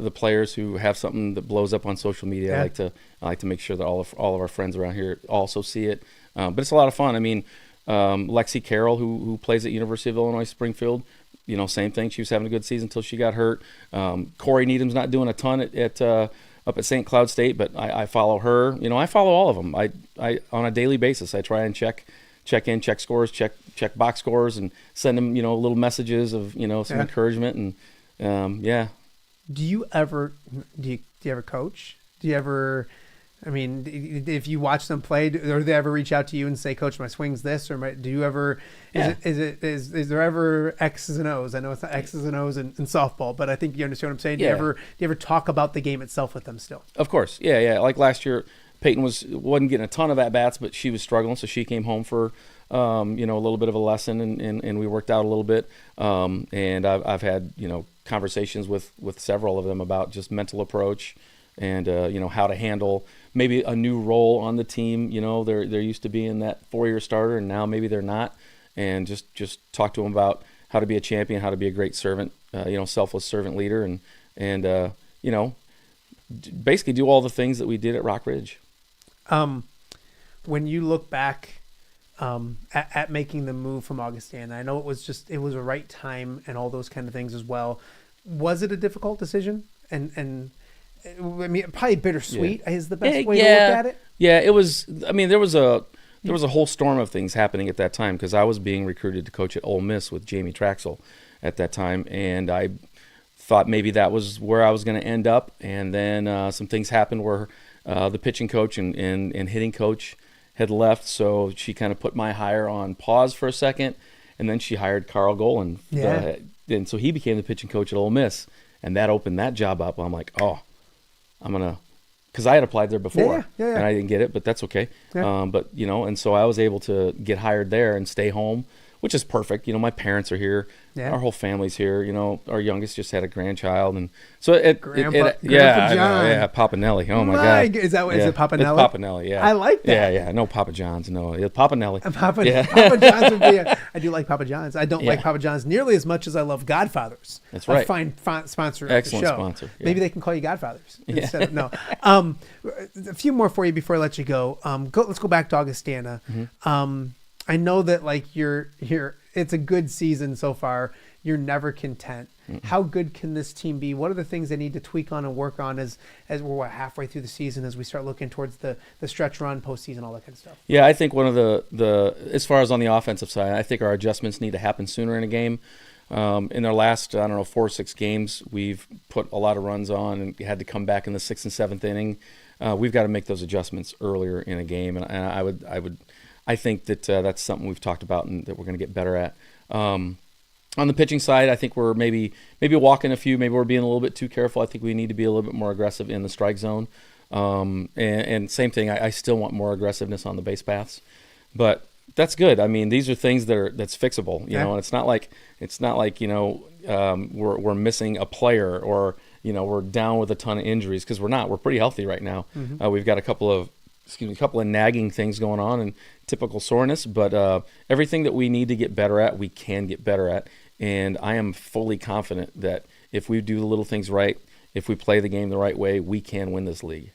the players who have something that blows up on social media. Yeah. I like to make sure that all of our friends around here also see it. But it's a lot of fun. I mean, Lexi Carroll, who plays at University of Illinois Springfield, same thing. She was having a good season until she got hurt. Corey Needham's not doing a ton up at St. Cloud State, but I follow her. I follow all of them. I on a daily basis, I try and check scores, check box scores, and send them, little messages of, some encouragement. And Do you ever coach? Do you ever, I mean, if you watch them play, or do they ever reach out to you and say, Coach, my swing's this, or do you ever, is there ever X's and O's? I know it's not X's and O's in softball, but I think you understand what I'm saying. Do you ever talk about the game itself with them still? Of course. Yeah. Like last year, Peyton wasn't getting a ton of at-bats, but she was struggling, so she came home for a little bit of a lesson, and we worked out a little bit. And I've had conversations with several of them about just mental approach, how to handle maybe a new role on the team. They're used to being that 4-year starter, and now maybe they're not. And just talk to them about how to be a champion, how to be a great servant, selfless servant leader, and basically do all the things that we did at Rock Ridge. When you look back at making the move from Augustana, I know it was a right time and all those kind of things as well. Was it a difficult decision? And I mean, probably bittersweet is the best way to look at it. Yeah, it was. I mean, there was a whole storm of things happening at that time because I was being recruited to coach at Ole Miss with Jamie Traxel at that time, and I thought maybe that was where I was going to end up. And then some things happened where the pitching coach and hitting coach had left, so she kind of put my hire on pause for a second, and then she hired Carl Golan. And so he became the pitching coach at Ole Miss, and that opened that job up. I'm like, oh, I'm going to, because I had applied there before, and I didn't get it, but that's okay. But, and so I was able to get hired there and stay home, which is perfect. My parents are here. Our whole family's here. Our youngest just had a grandchild, and so Grandpa John. Papa Nelly. Oh my God, is it Papa Nelly? It's Papa Nelly. Yeah, I like that. Yeah. No Papa John's. No, it's Papa Nelly. Papa John's would be. I do like Papa John's. I don't like Papa John's nearly as much as I love Godfathers. That's right. A fine sponsor. Excellent of the show. sponsor. Yeah. Maybe they can call you Godfathers instead of no. A few more for you before I let you go. Let's go back to Augustana. Mm-hmm. I know that you're it's a good season so far. You're never content. How good can this team be? What are the things they need to tweak on and work on as we're halfway through the season, as we start looking towards the stretch run, postseason, all that kind of stuff? Yeah, I think one of the as far as on the offensive side, I think our adjustments need to happen sooner in a game. In their last, 4 or 6 games, we've put a lot of runs on and had to come back in the 6th and 7th inning. We've got to make those adjustments earlier in a game, and I think that that's something we've talked about and that we're going to get better at. On the pitching side, I think we're maybe walking a few. Maybe we're being a little bit too careful. I think we need to be a little bit more aggressive in the strike zone. And same thing, I still want more aggressiveness on the base paths. But that's good. I mean, these are things that's fixable, and it's not like we're missing a player or we're down with a ton of injuries, because we're not. We're pretty healthy right now. Mm-hmm. We've got a couple of nagging things going on and typical soreness, but everything that we need to get better at, we can get better at. And I am fully confident that if we do the little things right, if we play the game the right way, we can win this league.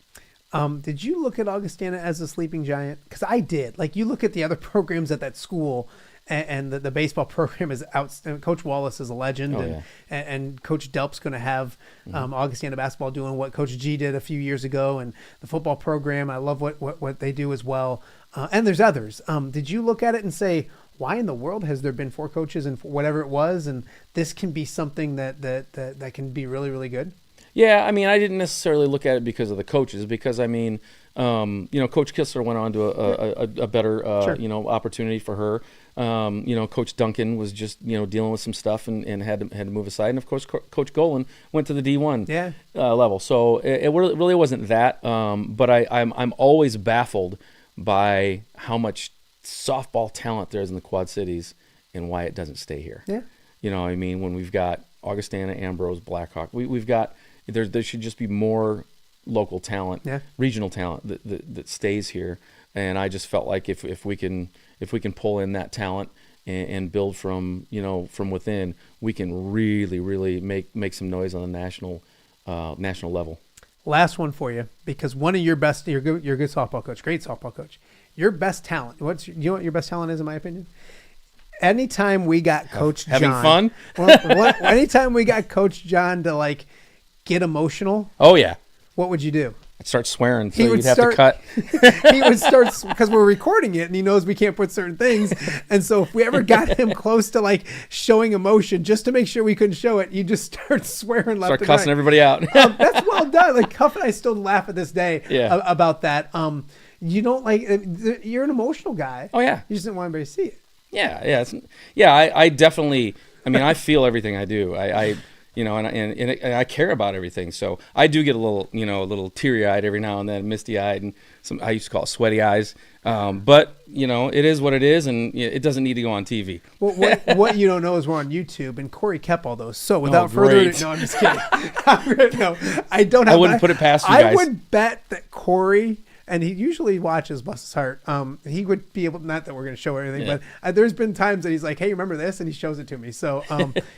Did you look at Augustana as a sleeping giant? Because I did. You look at the other programs at that school, and the baseball program is out. Coach Wallace is a legend, and Coach Delp's going to have Augustana basketball doing what Coach G did a few years ago, and the football program. I love what they do as well. And there's others. Did you look at it and say, why in the world has there been 4 coaches and whatever it was, and this can be something that can be really, really good? Yeah, I mean, I didn't necessarily look at it because of the coaches, because Coach Kistler went on to a better opportunity for her. Coach Duncan was just dealing with some stuff and had to move aside, and of course Coach Golan went to the D1 level. So it really wasn't that, but I'm always baffled by how much softball talent there is in the Quad Cities and why it doesn't stay here. When we've got Augustana, Ambrose, Blackhawk, we've got there should just be more local talent, regional talent that stays here. And I just felt like if we can pull in that talent and build from within, we can really make some noise on the national level. Last one for you, because one of your best, you're a good softball coach, great softball coach. Your best talent. You know what your best talent is, in my opinion? Anytime we got Coach Having John, fun. Anytime we got Coach John to get emotional. Oh yeah. What would you do? I'd start swearing, so you'd have to cut. He would start, because we're recording it and he knows we can't put certain things. And so if we ever got him close to showing emotion, just to make sure we couldn't show it, you just start swearing left and right. Start cussing everybody out. That's well done. Huff and I still laugh at this day about that. You don't you're an emotional guy. Oh yeah. You just didn't want anybody to see it. Yeah. I definitely, I feel everything I do. and I care about everything. So I do get a little teary-eyed every now and then, misty-eyed, and I used to call it sweaty eyes. But it is what it is, and it doesn't need to go on TV. Well, what you don't know is we're on YouTube, and Corey kept all those. So without further ado, no, I'm just kidding. No, I don't have. I wouldn't put it past you guys. I would bet that Corey, and he usually watches Bless His Heart. He would be able, not that we're going to show everything, but there's been times that he's like, hey, remember this? And he shows it to me. So,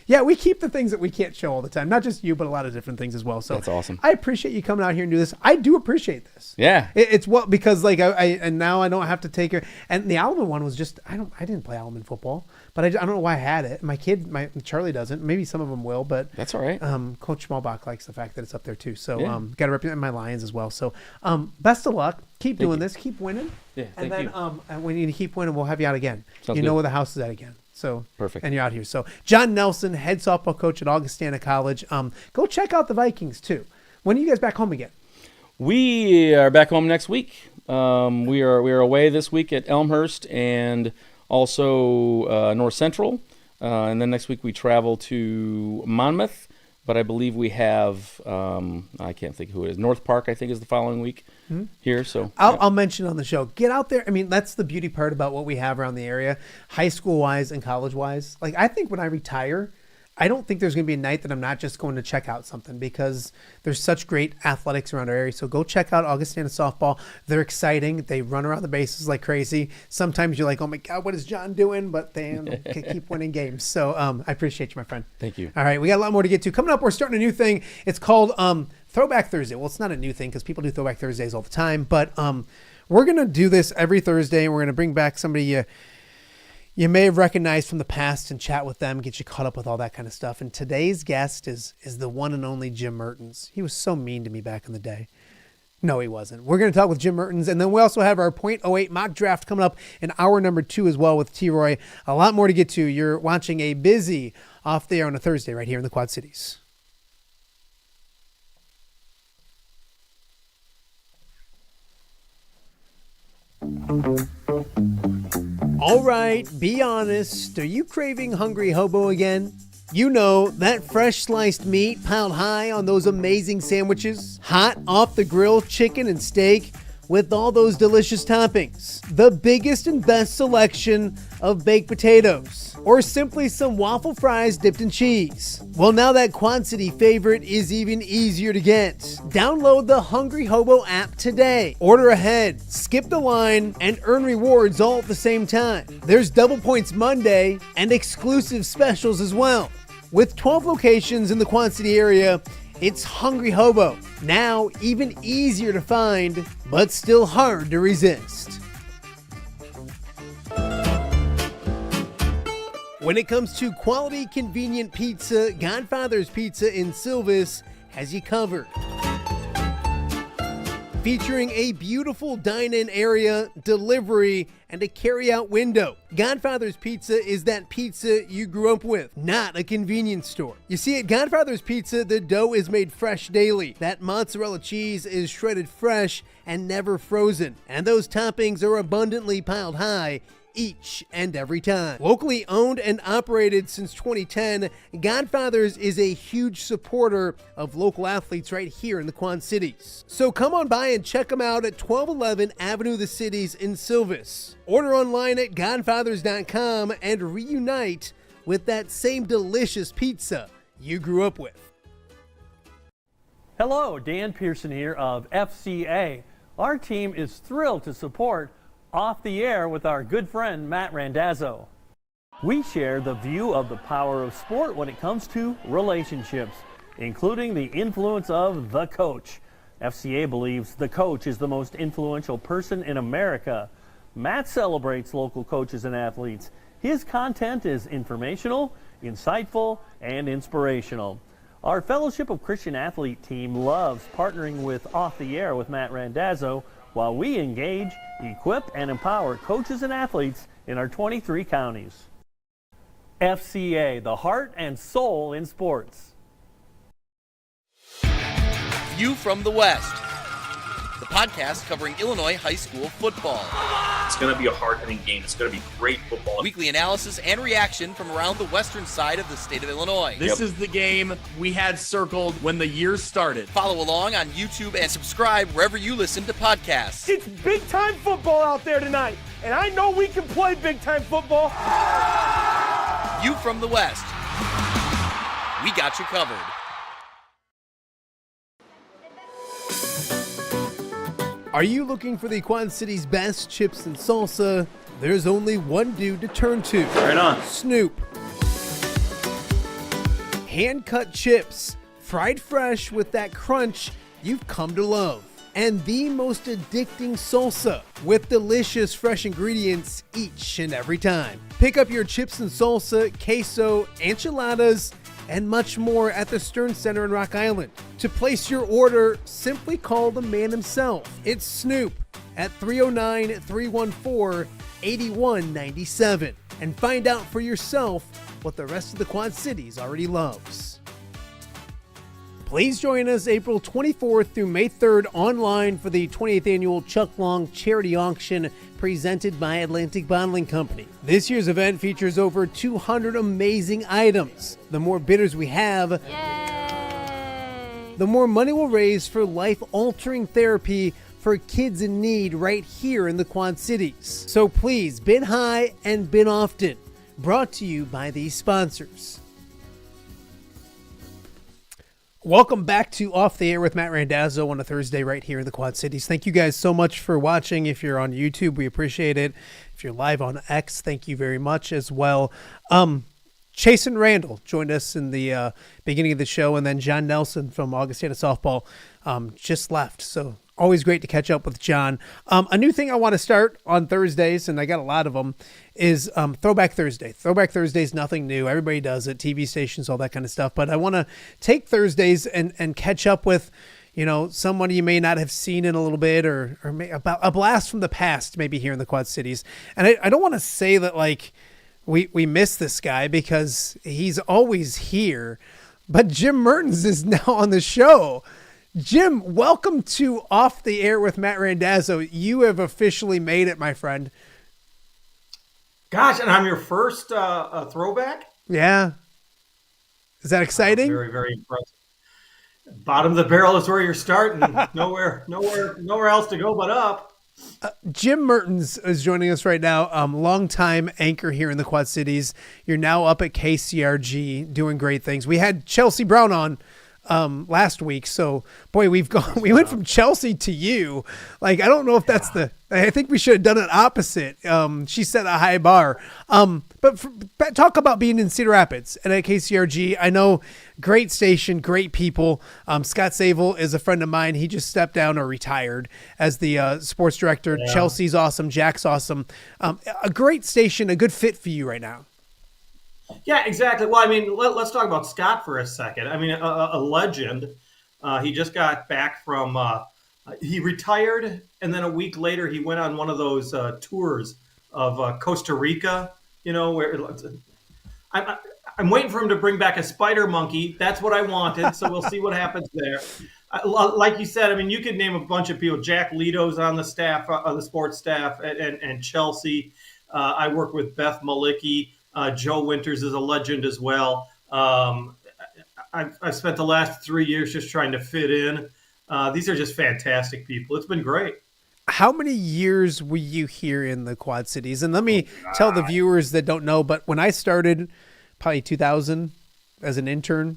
yeah, we keep the things that we can't show all the time. Not just you, but a lot of different things as well. So that's awesome. I appreciate you coming out here and do this. I do appreciate this. Yeah. It's because like and now I don't have to take her. And the Alman one was just, I didn't play Alman football, but I don't know why I had it. My kid, Charlie doesn't. Maybe some of them will, but that's all right. Coach Schmalbach likes the fact that it's up there too. So got to represent my Lions as well. So best of luck. Keep doing this. Keep winning. Yeah, and then when you keep winning, we'll have you out again. Sounds you know good. where the house is at again. So perfect. And you're out here. So John Nelson, head softball coach at Augustana College. Go check out the Vikings too. When are you guys back home again? We are back home next week. We are away this week at Elmhurst and also North Central. And then next week we travel to Monmouth. But I believe we have, I can't think who it is. North Park, I think, is the following week here. So I'll mention on the show. Get out there. I mean, that's the beauty part about what we have around the area, high school wise and college wise. Like, I think when I retire, I don't think there's going to be a night that I'm not just going to check out something because there's such great athletics around our area. So go check out Augustana softball. They're exciting. They run around the bases like crazy. Sometimes you're like, oh my God, what is John doing? But they keep winning games. So I appreciate you, my friend. Thank you. All right. We got a lot more to get to. Coming up, we're starting a new thing. It's called Throwback Thursday. Well, it's not a new thing because people do Throwback Thursdays all the time. But we're going to do this every Thursday, and we're going to bring back somebody you may have recognized from the past and chat with them, get you caught up with all that kind of stuff. And today's guest is the one and only Jim Mertens. He was so mean to me back in the day. No, he wasn't. We're going to talk with Jim Mertens. And then we also have our .08 mock draft coming up in hour number 2 as well with T-Roy. A lot more to get to. You're watching a busy Off the Air on a Thursday right here in the Quad Cities. All right, be honest. Are you craving Hungry Hobo again? You know, that fresh sliced meat piled high on those amazing sandwiches, hot off the grill chicken and steak with all those delicious toppings, the biggest and best selection of baked potatoes, or simply some waffle fries dipped in cheese. Well, now that Quad City favorite is even easier to get. Download the Hungry Hobo app today. Order ahead, skip the line, and earn rewards all at the same time. There's Double Points Monday and exclusive specials as well. With 12 locations in the Quad City area, it's Hungry Hobo. Now even easier to find, but still hard to resist. When it comes to quality, convenient pizza, Godfather's Pizza in Silvis has you covered. Featuring a beautiful dine-in area, delivery, and a carry-out window. Godfather's Pizza is that pizza you grew up with, not a convenience store. You see, at Godfather's Pizza, the dough is made fresh daily. That mozzarella cheese is shredded fresh and never frozen. And those toppings are abundantly piled high each and every time. Locally owned and operated since 2010, Godfather's is a huge supporter of local athletes right here in the Quad Cities. So come on by and check them out at 1211 Avenue of the Cities in Silvis. Order online at godfathers.com and reunite with that same delicious pizza you grew up with. Hello, Dan Pearson here of FCA. Our team is thrilled to support Off the Air with our good friend Matt Randazzo. We share the view of the power of sport when it comes to relationships, including the influence of the coach. FCA believes the coach is the most influential person in America. Matt celebrates local coaches and athletes. His content is informational, insightful, and inspirational. Our Fellowship of Christian Athlete team loves partnering with Off the Air with Matt Randazzo while we engage, equip, and empower coaches and athletes in our 23 counties. FCA, the heart and soul in sports. View from the West. the podcast covering Illinois high school football. It's going to be a hard-hitting game. It's going to be great football. Weekly analysis and reaction from around the western side of the state of Illinois. This is the game we had circled when the year started. Follow along on YouTube and subscribe wherever you listen to podcasts. It's big-time football out there tonight, and I know we can play big-time football. You from the West. We got you covered. Are you looking for the Quad City's best chips and salsa? There's only one dude to turn to. Right on. Snoop. Hand-cut chips, fried fresh with that crunch you've come to love. And the most addicting salsa with delicious fresh ingredients each and every time. Pick up your chips and salsa, queso, enchiladas, and much more at the Stern Center in Rock Island. To place your order, simply call the man himself. It's Snoop at 309-314-8197 and find out for yourself what the rest of the Quad Cities already loves. Please join us April 24th through May 3rd online for the 28th annual Chuck Long Charity Auction presented by Atlantic Bottling Company. This year's event features over 200 amazing items. The more bidders we have, the more money we'll raise for life-altering therapy for kids in need right here in the Quad Cities. So please bid high and bid often. Brought to you by these sponsors. Welcome back to Off the Air with Matt Randazzo on a Thursday right here in the Quad Cities. Thank you guys so much for watching. If you're on YouTube, we appreciate it. If you're live on X, thank you very much as well. Chasson Randle joined us in the beginning of the show, and then John Nelson from Augustana Softball just left. So always great to catch up with John. A new thing I want to start on Thursdays, and I got a lot of them, is Throwback Thursday. Throwback Thursday is nothing new. Everybody does it, TV stations, all that kind of stuff. But I want to take Thursdays and catch up with, you know, someone you may not have seen in a little bit, or about a blast from the past, maybe here in the Quad Cities. And I don't want to say that, like, we miss this guy because he's always here. But Jim Mertens is now on the show. Jim, welcome to Off the Air with Matt Randazzo. You have officially made it, my friend. Gosh, and I'm your first throwback? Yeah. Is that exciting? Very, very impressive. Bottom of the barrel is where you're starting. nowhere else to go but up. Jim Mertens is joining us right now. Longtime anchor here in the Quad Cities. You're now up at KCRG doing great things. We had Chelsea Brown on last week, so boy, we went from Chelsea to you. Like, I don't know if that's I think we should have done it opposite. She set a high bar. But talk about being in Cedar Rapids and at KCRG. I know, great station, great people. Scott Sable is a friend of mine. He just stepped down or retired as the sports director. Yeah. Chelsea's awesome. Jack's awesome. A great station, a good fit for you right now. Yeah, exactly. Well, I mean, let's talk about Scott for a second. I mean, a legend. He just got back from he retired, and then a week later he went on one of those tours of Costa Rica, you know, where I'm waiting for him to bring back a spider monkey. That's what I wanted, so we'll see what happens there. Like you said, I mean, you could name a bunch of people. Jack Leto's on the staff, on the sports staff, and Chelsea. I work with Beth Malicki. Joe Winters is a legend as well. I've spent the last 3 years just trying to fit in. These are just fantastic people. It's been great. How many years were you here in the Quad Cities? And let me tell the viewers that don't know, but when I started, probably 2000 as an intern,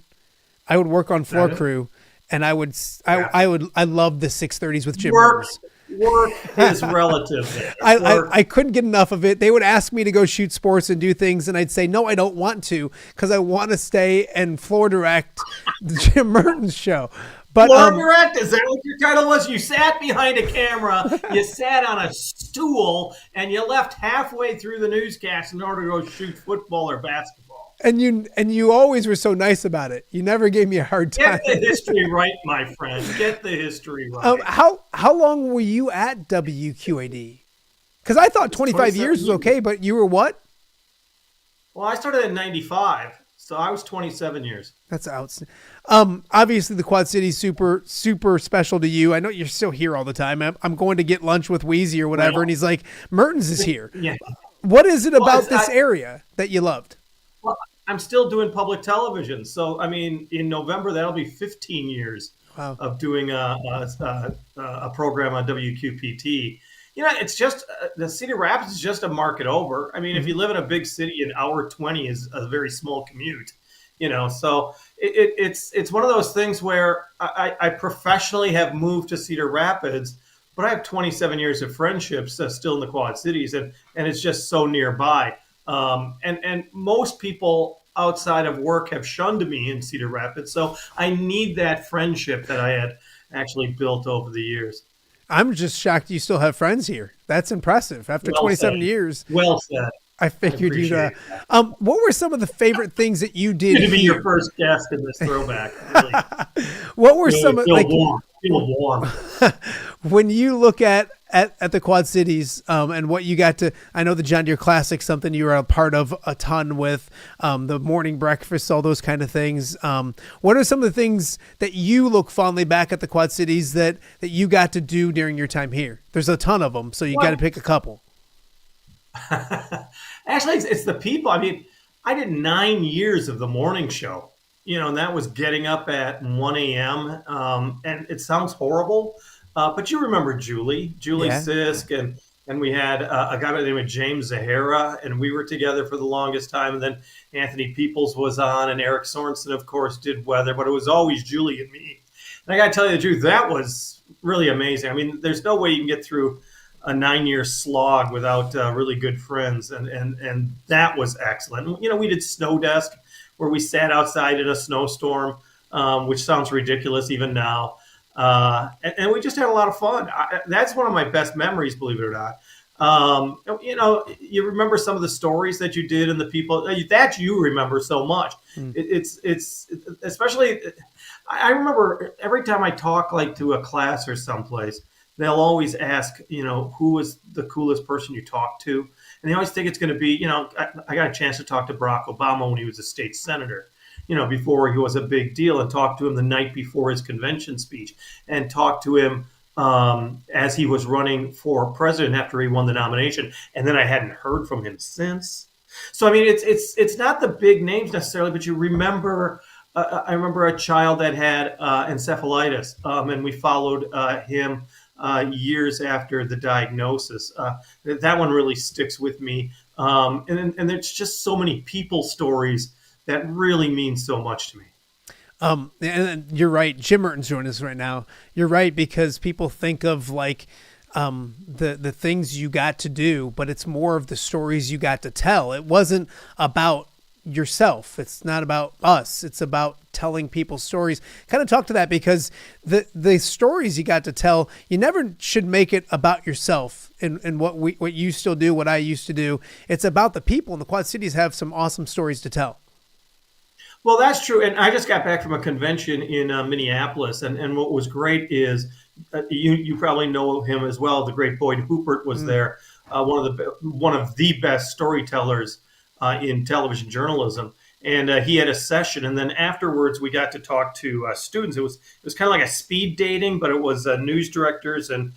I would work on floor crew, and I loved the 630s with Jim Mertens. Work is relative. I couldn't get enough of it. They would ask me to go shoot sports and do things, and I'd say, no, I don't want to, because I want to stay and floor direct the Jim Mertens show. But floor direct, is that what your title was? You sat behind a camera, you sat on a stool, and you left halfway through the newscast in order to go shoot football or basketball. And you always were so nice about it. You never gave me a hard time. Get the history right, my friend. Get the history right. How long were you at WQAD? Because I thought 25 years was okay, but you were what? Well, I started in 95. So I was 27 years. That's outstanding. Obviously the Quad City's super, super special to you. I know you're still here all the time. I'm going to get lunch with Wheezy or whatever. And he's like, Mertens is here. Yeah. What is it about this area that you loved? Well, I'm still doing public television. So, I mean, in November, that'll be 15 years of doing a program on WQPT. You know, it's just the Cedar Rapids is just a market over. I mean, if you live in a big city, an hour 20 is a very small commute. You know, so it's one of those things where I professionally have moved to Cedar Rapids, but I have 27 years of friendships still in the Quad Cities, and it's just so nearby. And most people outside of work have shunned me in Cedar Rapids, so I need that friendship that I had actually built over the years. I'm just shocked you still have friends here. That's impressive. After 27 years. Well said. I figured you'd. What were some of the favorite things that you did? To be your first guest in this throwback. Really. What were some of feel warm. When you look at the Quad Cities and what you got to? I know the John Deere Classic, something you were a part of a ton with, the morning breakfast, all those kind of things. What are some of the things that you look fondly back at the Quad Cities that you got to do during your time here? There's a ton of them, so you got to pick a couple. Actually, it's the people. I mean, I did 9 years of the morning show, you know, and that was getting up at 1 a.m. And it sounds horrible, but you remember Julie Sisk, and we had a guy by the name of James Zahara, and we were together for the longest time. And then Anthony Peoples was on, and Eric Sorensen, of course, did weather, but it was always Julie and me. And I got to tell you the truth, that was really amazing. I mean, there's no way you can get through a 9-year slog without really good friends, and that was excellent. You know, we did Snow Desk, where we sat outside in a snowstorm, which sounds ridiculous even now, and we just had a lot of fun. That's one of my best memories, believe it or not. You know, you remember some of the stories that you did and the people that you remember so much. It's especially, I remember every time I talk like to a class or someplace, they'll always ask, you know, who was the coolest person you talked to? And they always think it's going to be, you know, I got a chance to talk to Barack Obama when he was a state senator, you know, before he was a big deal, and talked to him the night before his convention speech, and talked to him as he was running for president after he won the nomination. And then I hadn't heard from him since. So, I mean, it's not the big names necessarily, but you remember, I remember a child that had encephalitis, and we followed him years after the diagnosis. That one really sticks with me. And there's just so many people stories that really mean so much to me. And you're right. Jim Mertens joining us right now. You're right, because people think of like the things you got to do, but it's more of the stories you got to tell. It wasn't about yourself. It's not about us. It's about telling people stories. Kind of talk to that, because the stories you got to tell, you never should make it about yourself and what you still do, what I used to do. It's about the people, and the Quad Cities have some awesome stories to tell. Well, that's true. And I just got back from a convention in Minneapolis, and what was great is you probably know him as well. The great Boyd Hoopert was there, one of the best storytellers in television journalism, and he had a session, and then afterwards we got to talk to students. It was kind of like a speed dating, but it was news directors and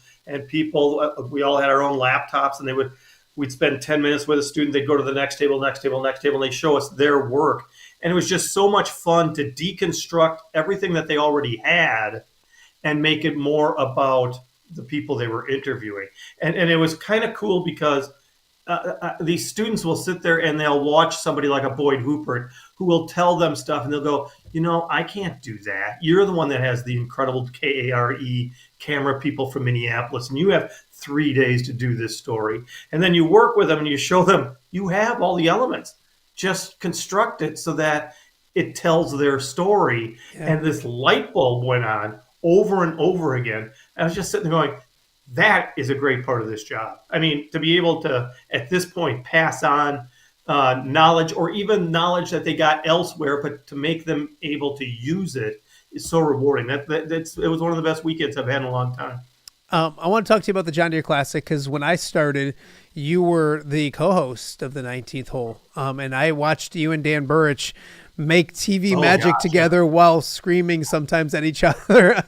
people. We all had our own laptops, and we'd spend 10 minutes with a student. They'd go to the next table, and they show us their work, and it was just so much fun to deconstruct everything that they already had and make it more about the people they were interviewing, and it was kind of cool because these students will sit there and they'll watch somebody like a Boyd Hoopert who will tell them stuff, and they'll go, you know, I can't do that. You're the one that has the incredible KARE camera people from Minneapolis, and you have 3 days to do this story. And then you work with them and you show them you have all the elements. Just construct it so that it tells their story. Yeah. And this light bulb went on over and over again. I was just sitting there going, that is a great part of this job. I mean, to be able to, at this point, pass on knowledge, or even knowledge that they got elsewhere, but to make them able to use it is so rewarding. It was one of the best weekends I've had in a long time. I want to talk to you about the John Deere Classic, because when I started, you were the co-host of the 19th hole, and I watched you and Dan Burrich make TV magic together while screaming sometimes at each other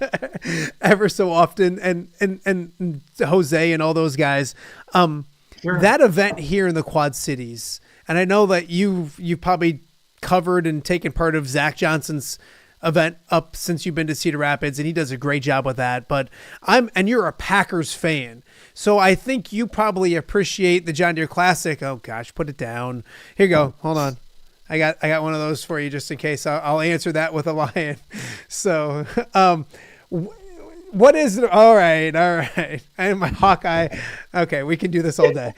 ever so often. And Jose and all those guys. That event here in the Quad Cities, and I know that you've probably covered and taken part of Zach Johnson's event up since you've been to Cedar Rapids, and he does a great job with that. But and you're a Packers fan, so I think you probably appreciate the John Deere Classic. Oh gosh, put it down. Here you go. Hold on. I got one of those for you just in case. I'll answer that with a lion. So, what is it? All right. And my Hawkeye. Okay, we can do this all day.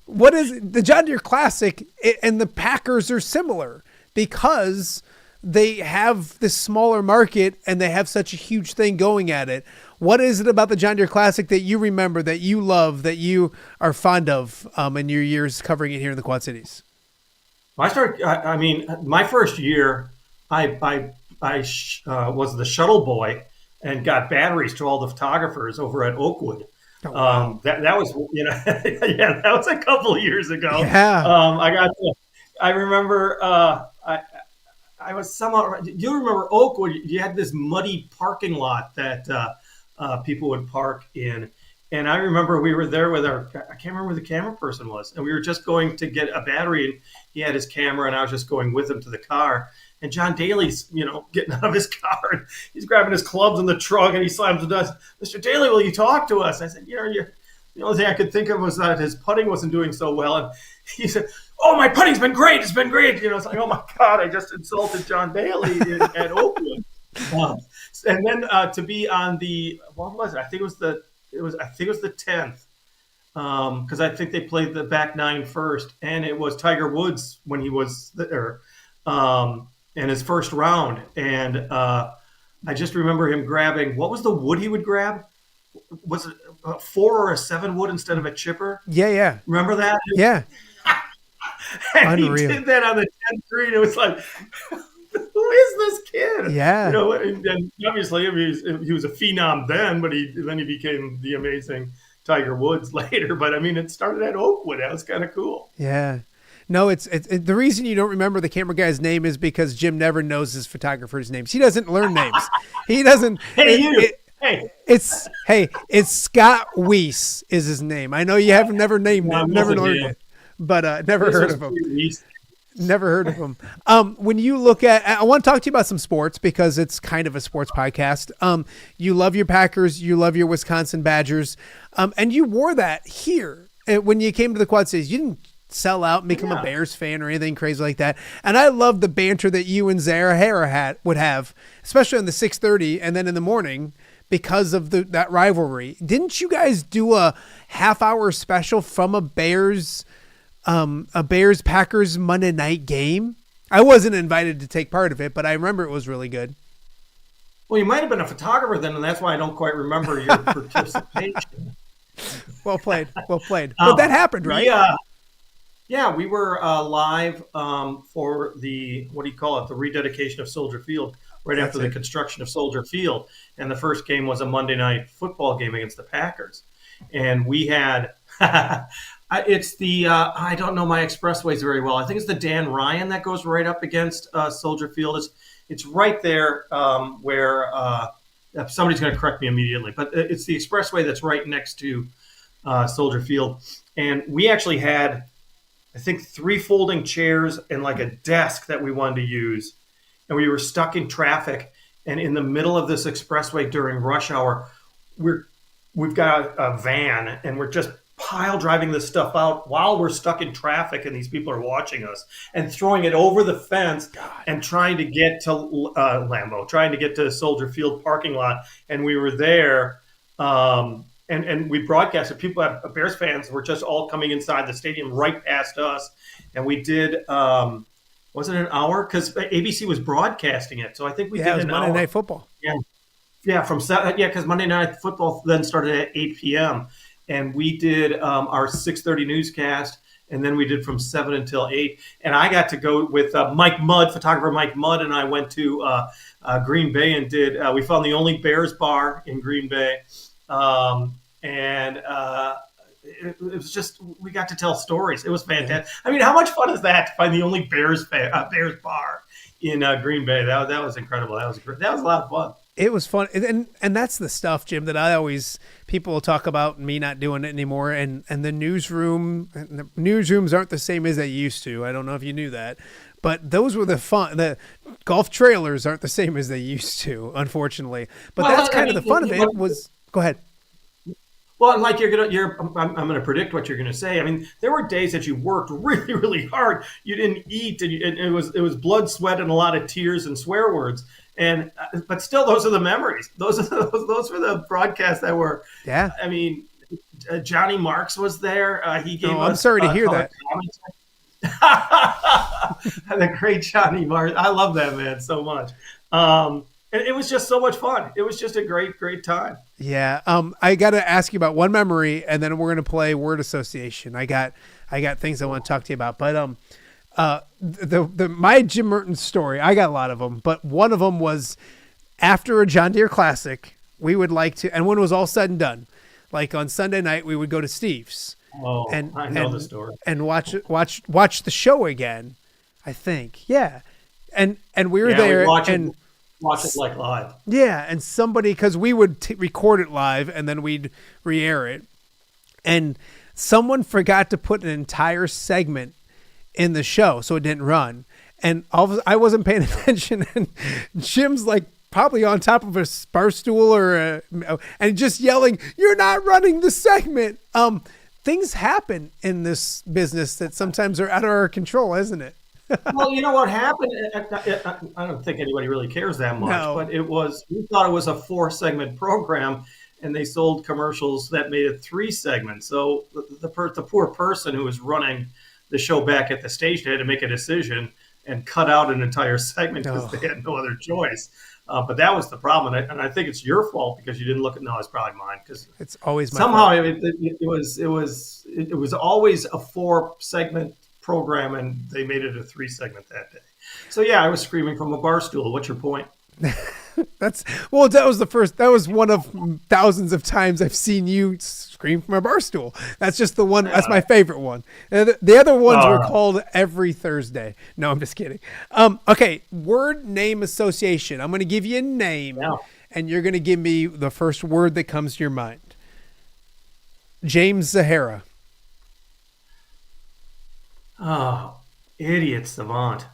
What is it? The John Deere Classic and the Packers are similar because they have this smaller market and they have such a huge thing going at it. What is it about the John Deere Classic that you remember, that you love, that you are fond of in your years covering it here in the Quad Cities? My first year, I was the shuttle boy and got batteries to all the photographers over at Oakwood. Oh, wow. That was, that was a couple of years ago. Yeah. I remember, I was somewhat, do you remember Oakwood? You had this muddy parking lot that people would park in. And I remember we were there with I can't remember who the camera person was. And we were just going to get a battery, and he had his camera, and I was just going with him to the car. And John Daly's, getting out of his car, and he's grabbing his clubs in the trunk, and he slams the dust. Mr. Daly, will you talk to us? I said, the only thing I could think of was that his putting wasn't doing so well. And he said, oh, my putting's been great. It's been great. It's like, oh my God, I just insulted John Daly at Oakwood. And then to be on what was it? I think it was the 10th. Because I think they played the back nine first, and it was Tiger Woods when he was there. In his first round, and I just remember him grabbing, what was the wood he would grab? Was it a 4 or a 7 wood instead of a chipper? Yeah. Remember that? Yeah. And Unreal. He did that on the 10th green. It was like, who is this kid? Yeah. And obviously he was a phenom then, but then he became the amazing Tiger Woods later. But it started at Oakwood. That was kind of cool. Yeah. No, it's the reason you don't remember the camera guy's name is because Jim never knows his photographer's names. He doesn't learn names. He doesn't. It's Scott Weiss is his name. I know you have never named him, never learned it, but never heard of him. Never heard of him. When you look at, I want to talk to you about some sports because it's kind of a sports podcast. You love your Packers, you love your Wisconsin Badgers, and you wore that here when you came to the Quad Cities. You didn't sell out and become a Bears fan or anything crazy like that. And I love the banter that you and Zara Hara would have, especially on the 6:30 and then in the morning because of that rivalry. Didn't you guys do a half-hour special from a Bears Packers Monday night game? I wasn't invited to take part of it, but I remember it was really good. Well, you might have been a photographer then, and that's why I don't quite remember your participation. Well played. But that happened, right? Yeah, we were live for the, the rededication of Soldier Field right after the construction of Soldier Field. And the first game was a Monday night football game against the Packers. And we had, it's the, I don't know my expressways very well. I think it's the Dan Ryan that goes right up against Soldier Field. It's right there where somebody's going to correct me immediately. But it's the expressway that's right next to Soldier Field. And we actually had, I think, 3 folding chairs and like a desk that we wanted to use. And we were stuck in traffic. And in the middle of this expressway during rush hour, we've got a van and we're just pile driving this stuff out while we're stuck in traffic and these people are watching us and throwing it over the fence and trying to get to Lambeau, trying to get to Soldier Field parking lot. And we were there. And we broadcasted. People, Bears fans, were just all coming inside the stadium right past us. And we did, was it an hour? Because ABC was broadcasting it. So I think we did an Monday hour. Night Football. Yeah, because Monday Night Football then started at 8 p.m. And we did our 6:30 newscast. And then we did from 7 until 8. And I got to go with Mike Mudd, photographer Mike Mudd, and I went to Green Bay and we found the only Bears bar in Green Bay. And it was just, we got to tell stories. It was fantastic. I mean, how much fun is that to find the only Bears bar in Green Bay? That was incredible. That was a lot of fun. It was fun, and that's the stuff, Jim, that people will talk about me not doing it anymore, and the newsrooms aren't the same as they used to. I don't know if you knew that, but those were the fun. The golf trailers aren't the same as they used to, unfortunately. But that's kind of the fun of it. Go ahead. Well, like I'm gonna predict what you're gonna say. I mean, there were days that you worked really, really hard. You didn't eat, and it was blood, sweat, and a lot of tears and swear words. And but still, those are the memories. Those were the broadcasts that were. Yeah. I mean, Johnny Marks was there. He gave us. I'm sorry to hear that. The great Johnny Marks. I love that man so much. And it was just so much fun. It was just a great, great time. Yeah. I got to ask you about one memory, and then we're going to play word association. I got things I want to talk to you about, but my Jim Mertens story, I got a lot of them, but one of them was after a John Deere Classic, we would like to, and when it was all said and done, like on Sunday night, we would go to Steve's. Oh, I know the story. And watch the show again, I think. Yeah. And we were there and watch it like live. Yeah, and somebody, because we would record it live and then we'd re-air it, and someone forgot to put an entire segment in the show, so it didn't run. And I wasn't paying attention, and Jim's like probably on top of a bar stool and just yelling, "You're not running the segment." Things happen in this business that sometimes are out of our control, isn't it? Well, you know what happened? I don't think anybody really cares that much, but we thought it was a 4-segment program, and they sold commercials that made it 3 segments. So the poor person who was running the show back at the station had to make a decision and cut out an entire segment because they had no other choice. But that was the problem, and I think it's your fault because you didn't look at. No, it's probably mine because it's always my somehow fault. It was always a 4-segment program, and they made it a 3-segment that day. So yeah, I was screaming from a bar stool. What's your point? That was one of thousands of times I've seen you scream from a bar stool. That's just the one. That's my favorite one. The other ones were called every Thursday. No, I'm just kidding. Okay. Word name association. I'm going to give you a name and you're going to give me the first word that comes to your mind. James Zahara. Oh, idiot savant.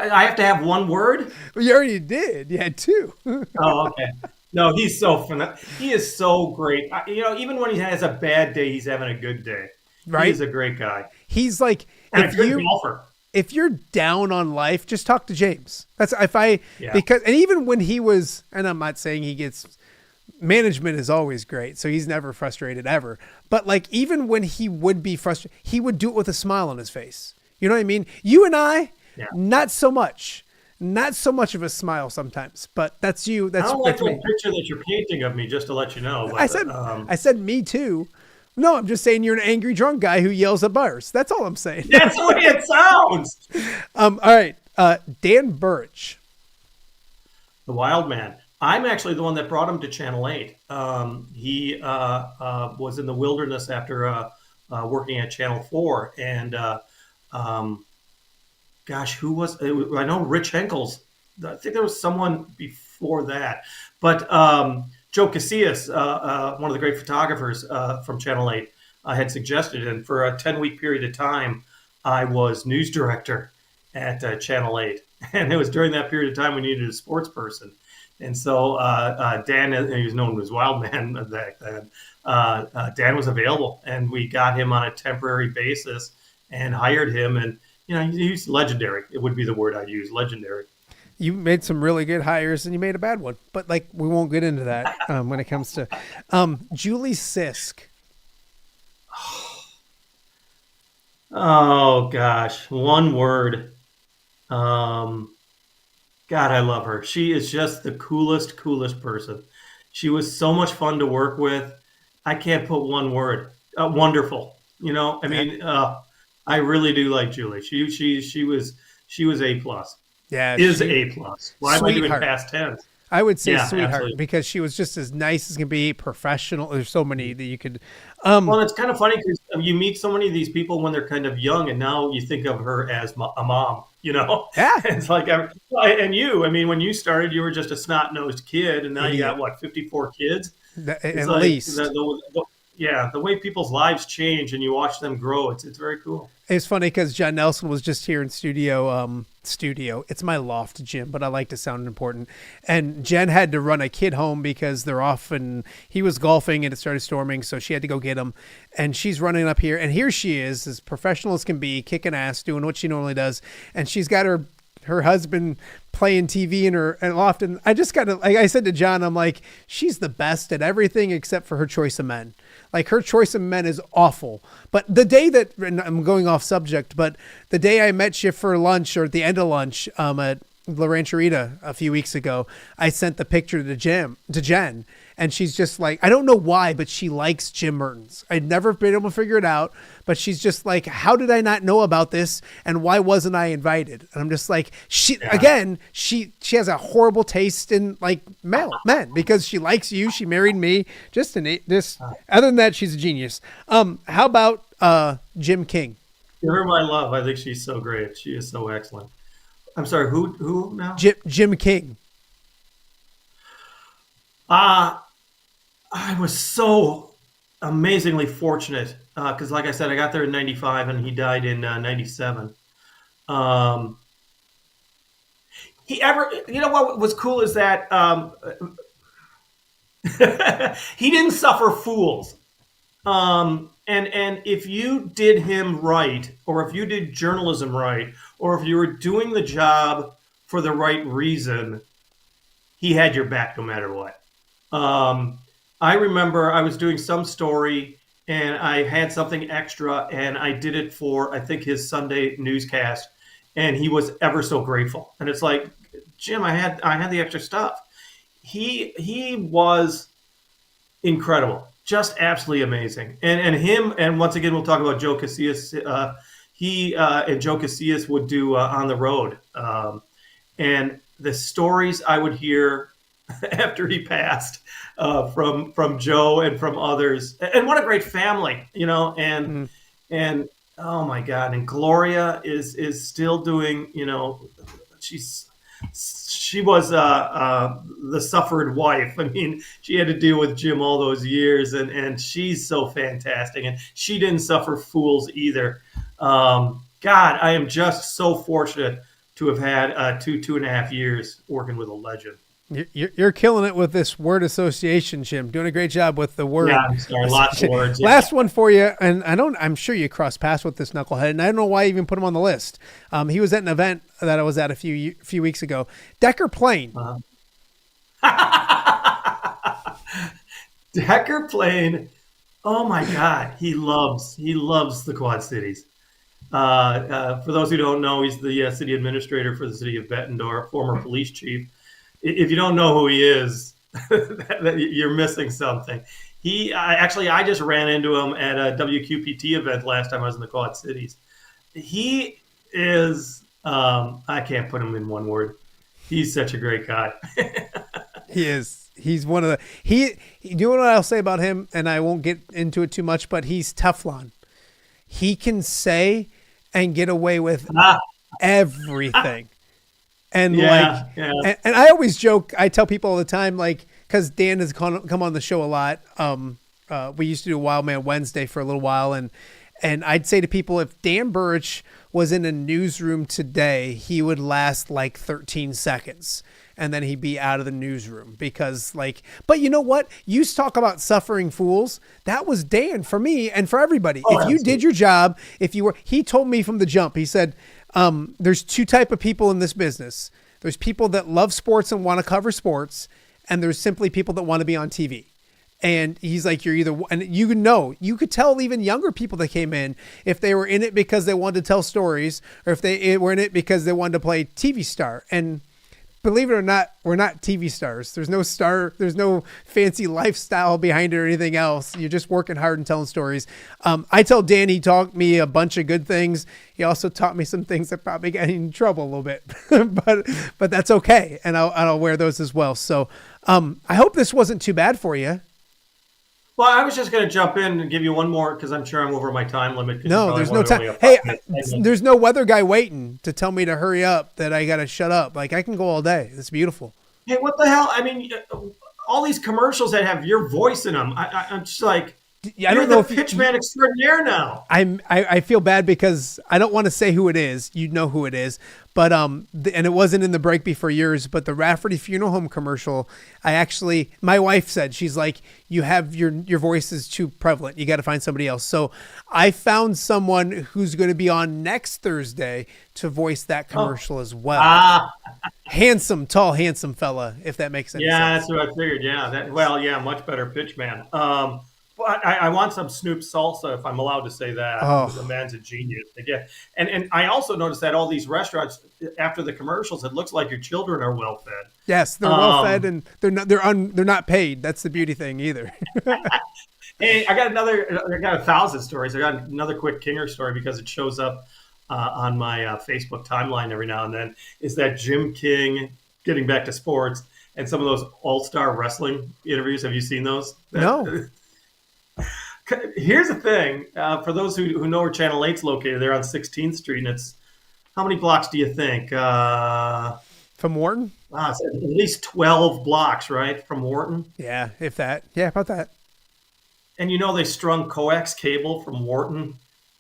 I have to have one word? Well, you already did. You had 2. Oh, okay. No, he's so fun. He is so great. Even when he has a bad day, he's having a good day. Right? He's a great guy. He's like, and a good golfer. If you're down on life, just talk to James. Because even when he was, and I'm not saying he gets, management is always great, so he's never frustrated ever. But like, even when he would be frustrated, he would do it with a smile on his face. You know what I mean? You and I, not so much. Not so much of a smile sometimes, but that's you. That's I don't like that's the me. picture that you're painting of me, just to let you know. But, I said me too. No, I'm just saying you're an angry drunk guy who yells at bars. That's all I'm saying. That's the way it sounds. All right. Dan Burch. The Wild Man. I'm actually the one that brought him to Channel 8. He was in the wilderness after working at Channel 4. And who was it? I know Rich Henkel's. I think there was someone before that. But Joe Casillas, one of the great photographers from Channel 8, had suggested. And for a 10-week period of time, I was news director at Channel 8. And it was during that period of time we needed a sports person. And so Dan, he was known as Wild Man back then, Dan was available. And we got him on a temporary basis and hired him. And, he's legendary. It would be the word I'd use, legendary. You made some really good hires and you made a bad one. But, we won't get into that when it comes to Julie Sisk. Oh, gosh. One word. God, I love her. She is just the coolest person. She was so much fun to work with. I can't put one word. Wonderful. I really do like Julie. She was A+. Yeah, is A+. Why am I doing Sweetheart. past tense? I would say Yeah, sweetheart absolutely. because she was just as nice as can be, professional. There's so many that you could. Well, it's kind of funny because you meet so many of these people when they're kind of young, and now you think of her as a mom. Yeah, it's like, and you. I mean, when you started, you were just a snot-nosed kid, and now you got what, 54 kids? At least. The way people's lives change and you watch them grow, it's very cool. It's funny because John Nelson was just here in studio. It's my loft, Jim, but I like to sound important. And Jen had to run a kid home because they're off, and he was golfing and it started storming, so she had to go get him. And she's running up here, and here she is, as professional as can be, kicking ass, doing what she normally does. And she's got her husband playing TV in her loft. And I just got to, like I said to John, I'm like, she's the best at everything except for her choice of men. Like, her choice of men is awful. But the day that, and I'm going off subject, but the day I met you for lunch, or at the end of lunch, at La Rancherita a few weeks ago, I sent the picture to Jen, and she's just like, I don't know why, but she likes Jim Mertens. I'd never been able to figure it out, but she's just like, how did I not know about this, and why wasn't I invited? And I'm just like, she has a horrible taste in like men because she likes you. She married me. Other than that, she's a genius. How about Jim King? Give her my love. I think she's so great. She is so excellent. I'm sorry, who now? Jim King. I was so amazingly fortunate because, like I said, I got there in '95 and he died in '97. You know what was cool is that he didn't suffer fools. And if you did him right, or if you did journalism right, or if you were doing the job for the right reason, he had your back no matter what. I remember I was doing some story and I had something extra and I did it for, I think, his Sunday newscast, and he was ever so grateful. And it's like, Jim, I had the extra stuff. He was incredible. Just absolutely amazing. And once again, we'll talk about Joe Casillas. He and Joe Casillas would do On the Road. And the stories I would hear after he passed from Joe and from others. And what a great family, and oh my God. And Gloria is still doing, she was the suffered wife. I mean, she had to deal with Jim all those years, and she's so fantastic. And she didn't suffer fools either. God, I am just so fortunate to have had 2.5 years working with a legend. You're killing it with this word association, Jim. Doing a great job with the word. Yeah, I'm sorry, lots of words. Yeah. Last one for you, and I'm sure you crossed paths with this knucklehead, and I don't know why I even put him on the list. He was at an event that I was at a few weeks ago. Decker Plain. Decker Plain. Oh my God, he loves the Quad Cities. For those who don't know, he's the city administrator for the city of Bettendorf, former police chief. If you don't know who he is, you're missing something. I just ran into him at a WQPT event last time I was in the Quad Cities. He is, I can't put him in one word. He's such a great guy. He is. He's one of the, you know what I'll say about him, and I won't get into it too much, but he's Teflon. He can say and get away with everything. And and I always joke, I tell people all the time, like, because Dan has come on the show a lot. We used to do Wild Man Wednesday for a little while, and I'd say to people, if Dan Burrich was in a newsroom today, he would last like 13 seconds, and then he'd be out of the newsroom because, like, but you know what? You talk about suffering fools. That was Dan for me and for everybody. If you did your job, he told me from the jump, he said, there's two type of people in this business. There's people that love sports and want to cover sports, and there's simply people that want to be on TV. And he's like, you're either, and you could tell even younger people that came in, if they were in it because they wanted to tell stories, or if they were in it because they wanted to play TV star. And believe it or not, we're not TV stars. There's no fancy lifestyle behind it or anything else. You're just working hard and telling stories. I tell Dan he taught me a bunch of good things. He also taught me some things that probably got in trouble a little bit, but that's okay. And I'll wear those as well. So I hope this wasn't too bad for you. Well, I was just going to jump in and give you one more because I'm sure I'm over my time limit. No, there's no time. Hey, there's no weather guy waiting to tell me to hurry up, that I got to shut up. Like, I can go all day. It's beautiful. Hey, what the hell? I mean, all these commercials that have your voice in them, I'm just like, I don't know if pitch man extraordinaire now. I feel bad because I don't want to say who it is. You know who it is, but and it wasn't in the break before yours. But the Rafferty Funeral Home commercial, my wife said, she's like, you have your voice is too prevalent. You got to find somebody else. So I found someone who's going to be on next Thursday to voice that commercial as well. Handsome, tall, handsome fella, if that makes any sense. Yeah, that's what I figured. Yeah, much better pitch man. But I want some Snoop salsa, if I'm allowed to say that. Oh. The man's a genius. Again. And I also noticed that all these restaurants, after the commercials, it looks like your children are well fed. Yes, they're well fed, and they're not paid. That's the beauty thing either. Hey, I got 1,000 stories. I got another quick Kinger story because it shows up on my Facebook timeline every now and then. Is that Jim King, getting back to sports, and some of those all-star wrestling interviews? Have you seen those? No. Here's the thing. For those who know where Channel 8's located, they're on 16th Street, and it's, how many blocks do you think? From Wharton? It's at least 12 blocks, right, from Wharton? Yeah, if that. Yeah, about that. And they strung coax cable from Wharton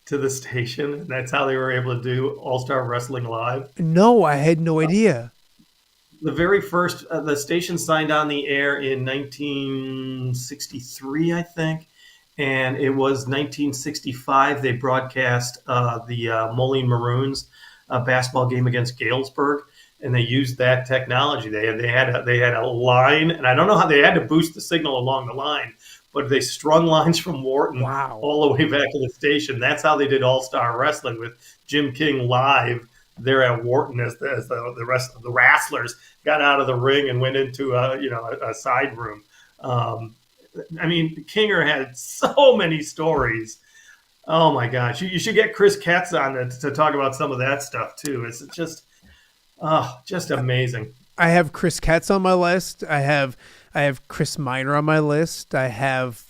to the station, and that's how they were able to do All-Star Wrestling Live. No, I had no idea. The very first, the station signed on the air in 1963, I think. And it was 1965. They broadcast the Moline Maroons basketball game against Galesburg, and they used that technology. They had a line, and I don't know how they had to boost the signal along the line, but they strung lines from Wharton all the way back to the station. That's how they did All-Star Wrestling, with Jim King live there at Wharton as the rest of the wrestlers got out of the ring and went into a side room. I mean, Kinger had so many stories. Oh my gosh. You should get Chris Katz on to talk about some of that stuff too. It's just amazing. I have Chris Katz on my list. I have Chris Miner on my list. I have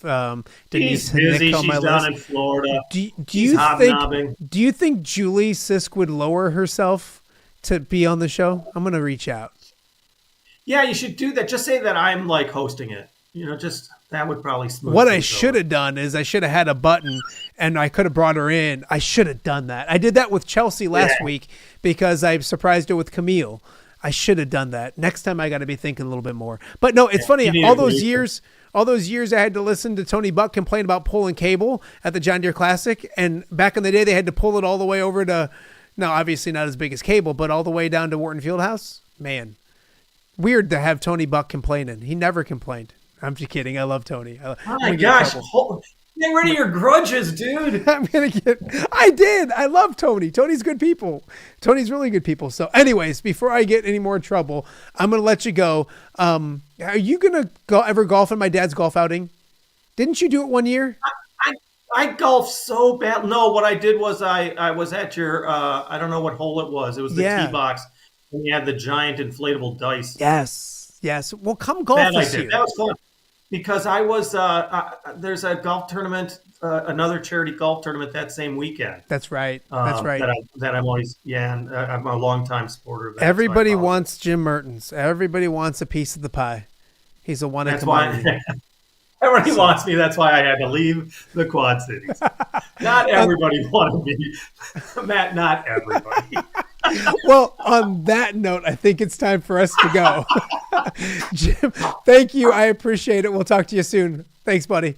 Denise Hinnick on my list. She's down in Florida. Do you think Julie Sisk would lower herself to be on the show? I'm going to reach out. Yeah, you should do that. Just say that I'm like hosting it. That would probably smooth. What I should have done is I should have had a button and I could have brought her in. I should have done that. I did that with Chelsea last week because I surprised her with Camille. I should have done that. Next time I got to be thinking a little bit more. But no, it's funny. All those years I had to listen to Tony Buck complain about pulling cable at the John Deere Classic. And back in the day, they had to pull it all the way over to, no, obviously not as big as cable, but all the way down to Wharton Fieldhouse. Man, weird to have Tony Buck complaining. He never complained. I'm just kidding. I love Tony. Oh my gosh. Get rid of your grudges, dude. I did. I love Tony. Tony's good people. Tony's really good people. So anyways, before I get any more trouble, I'm going to let you go. Are you going to ever golf in my dad's golf outing? Didn't you do it one year? I golfed so bad. No, what I did was I was at your, I don't know what hole it was. It was the tee box. And you had the giant inflatable dice. Yes. Well, come golf this year. That was fun. Because I was, there's a golf tournament, another charity golf tournament that same weekend. That's right. That I'm always, and I'm a longtime supporter of that. Everybody wants Jim Mertens. Everybody wants a piece of the pie. He's a one of commodity. Everybody wants me. That's why I had to leave the Quad Cities. Not everybody wanted me. Matt, not everybody. Well, on that note, I think it's time for us to go. Jim, thank you. I appreciate it. We'll talk to you soon. Thanks, buddy.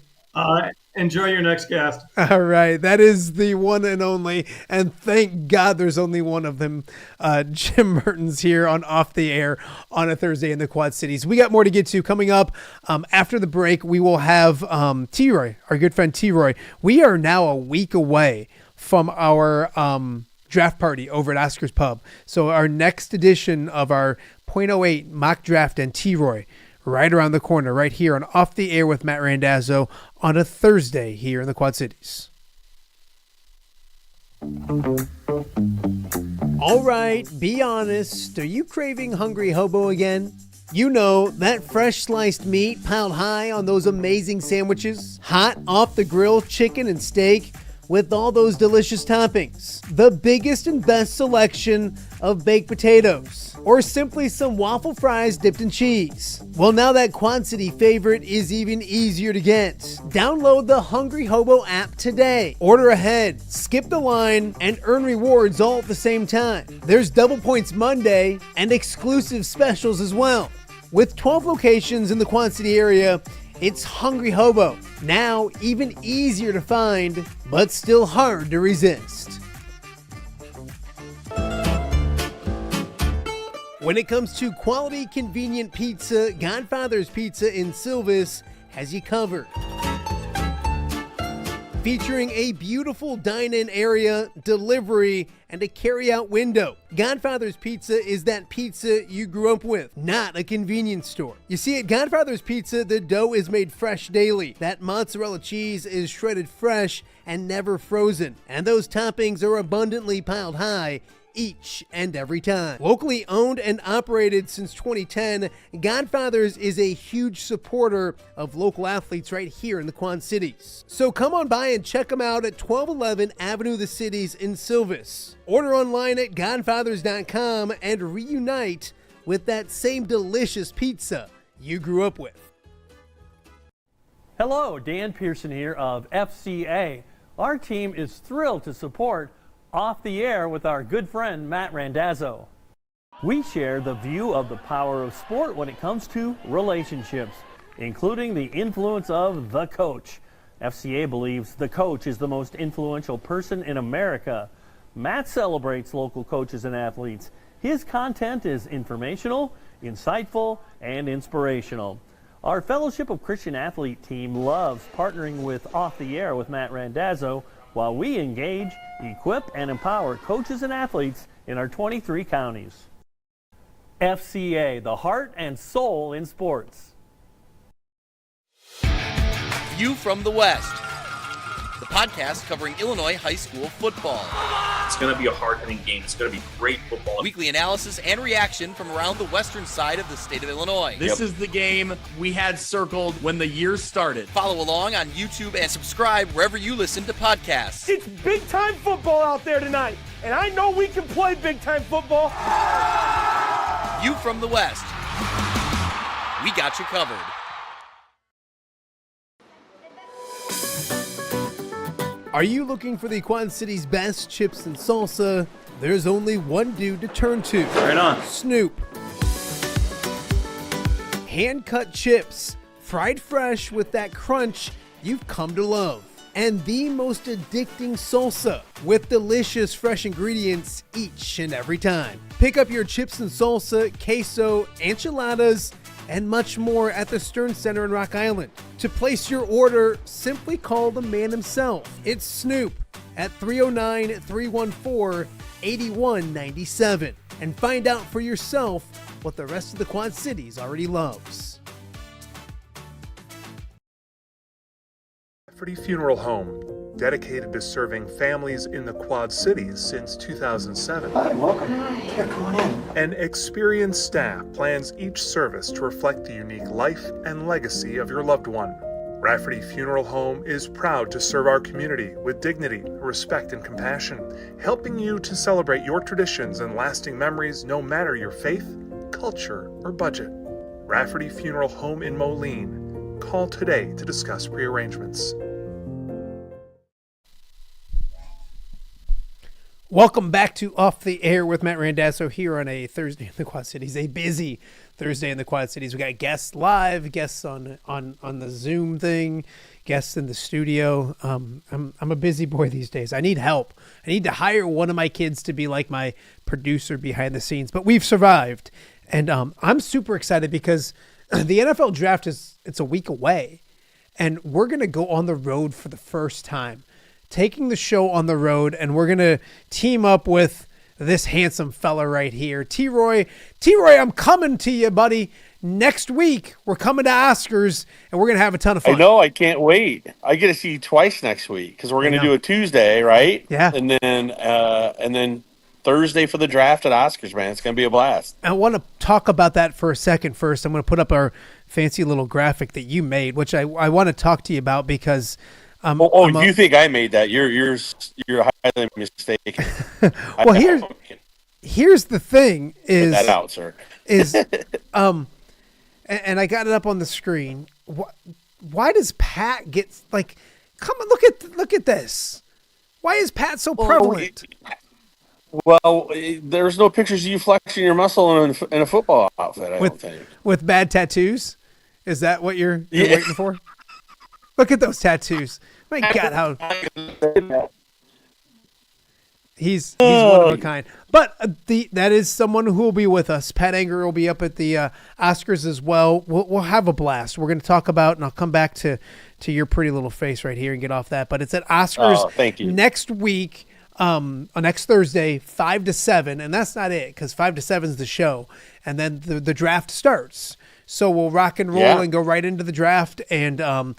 Enjoy your next guest. All right. That is the one and only, and thank God there's only one of them, Jim Mertens here on Off the Air on a Thursday in the Quad Cities. We got more to get to coming up. After the break, we will have T-Roy, our good friend T-Roy. We are now a week away from our draft party over at Oscar's Pub. So our next edition of our .08 mock draft and T-Roy right around the corner, right here on Off the Air with Matt Randazzo on a Thursday here in the Quad Cities. All right, be honest. Are you craving Hungry Hobo again? You know, that fresh sliced meat piled high on those amazing sandwiches, hot off the grill chicken and steak with all those delicious toppings, the biggest and best selection of baked potatoes, or simply some waffle fries dipped in cheese. Well, now that Quad City favorite is even easier to get. Download the Hungry Hobo app today. Order ahead, skip the line, and earn rewards all at the same time. There's Double Points Monday and exclusive specials as well. With 12 locations in the Quad City area, it's Hungry Hobo. Now even easier to find, but still hard to resist. When it comes to quality, convenient pizza, Godfather's Pizza in Silvis has you covered. Featuring a beautiful dine-in area, delivery, and a carry-out window. Godfather's Pizza is that pizza you grew up with, not a convenience store. You see, at Godfather's Pizza, the dough is made fresh daily. That mozzarella cheese is shredded fresh and never frozen. And those toppings are abundantly piled high each and every time. Locally owned and operated since 2010, Godfather's is a huge supporter of local athletes right here in the Quad Cities. So come on by and check them out at 1211 Avenue of the Cities in Silvis. Order online at godfathers.com and reunite with that same delicious pizza you grew up with. Hello, Dan Pearson here of FCA. Our team is thrilled to support Off the Air with our good friend Matt Randazzo. We share the view of the power of sport when it comes to relationships, including the influence of the coach. FCA believes the coach is the most influential person in America. Matt celebrates local coaches and athletes. His content is informational, insightful, and inspirational. Our Fellowship of Christian Athlete team loves partnering with Off the Air with Matt Randazzo while we engage, equip, and empower coaches and athletes in our 23 counties. FCA, the heart and soul in sports. View from the West, the podcast covering Illinois high school football. It's going to be a hard-hitting game. It's going to be great football. Weekly analysis and reaction from around the western side of the state of Illinois. This is the game we had circled when the year started. Follow along on YouTube and subscribe wherever you listen to podcasts. It's big-time football out there tonight, and I know we can play big-time football. View from the West. We got you covered. Are you looking for the Quad City's best chips and salsa? There's only one dude to turn to. Right on. Snoop. Hand-cut chips, fried fresh with that crunch you've come to love. And the most addicting salsa with delicious fresh ingredients each and every time. Pick up your chips and salsa, queso, enchiladas, and much more at the Stern Center in Rock Island. To place your order, simply call the man himself. It's Snoop at 309-314-8197 and find out for yourself what the rest of the Quad Cities already loves. Rafferty Funeral Home, dedicated to serving families in the Quad Cities since 2007. Hi, welcome. Yeah, come on in. An experienced staff plans each service to reflect the unique life and legacy of your loved one. Rafferty Funeral Home is proud to serve our community with dignity, respect, and compassion, helping you to celebrate your traditions and lasting memories no matter your faith, culture, or budget. Rafferty Funeral Home in Moline. Call today to discuss prearrangements. Welcome back to Off the Air with Matt Randazzo here on a Thursday in the Quad Cities, a busy Thursday in the Quad Cities. We got guests live, guests on the Zoom thing, guests in the studio. I'm a busy boy these days. I need help. I need to hire one of my kids to be like my producer behind the scenes, but we've survived. And I'm super excited because the NFL draft it's a week away, and we're going to go on the road for the first time taking the show on the road, and we're going to team up with this handsome fella right here. T-Roy, I'm coming to you, buddy. Next week, we're coming to Oscars, and we're going to have a ton of fun. I know. I can't wait. I get to see you twice next week because we're going to do a Tuesday, right? Yeah. And then Thursday for the draft at Oscars, man. It's going to be a blast. I want to talk about that for a second first. I'm going to put up our fancy little graphic that you made, which I want to talk to you about because you think I made that? You're highly mistaken. Well, here's the thing is Put that out, sir. And I got it up on the screen. Why does Pat get like? Come on, look at this. Why is Pat so prevalent? Well, there's no pictures of you flexing your muscle in a football outfit. I don't think with bad tattoos. Is that what you're waiting for? Look at those tattoos. My God, how he's one of a kind. But that is someone who will be with us. Pat Anger will be up at the Oscars as well. We'll have a blast. We're going to talk about, and I'll come back to your pretty little face right here and get off that. But it's at Oscars thank you. Next week, on next Thursday, 5 to 7. And that's not it, because 5 to 7 is the show. And then the draft starts. So we'll rock and roll and go right into the draft, and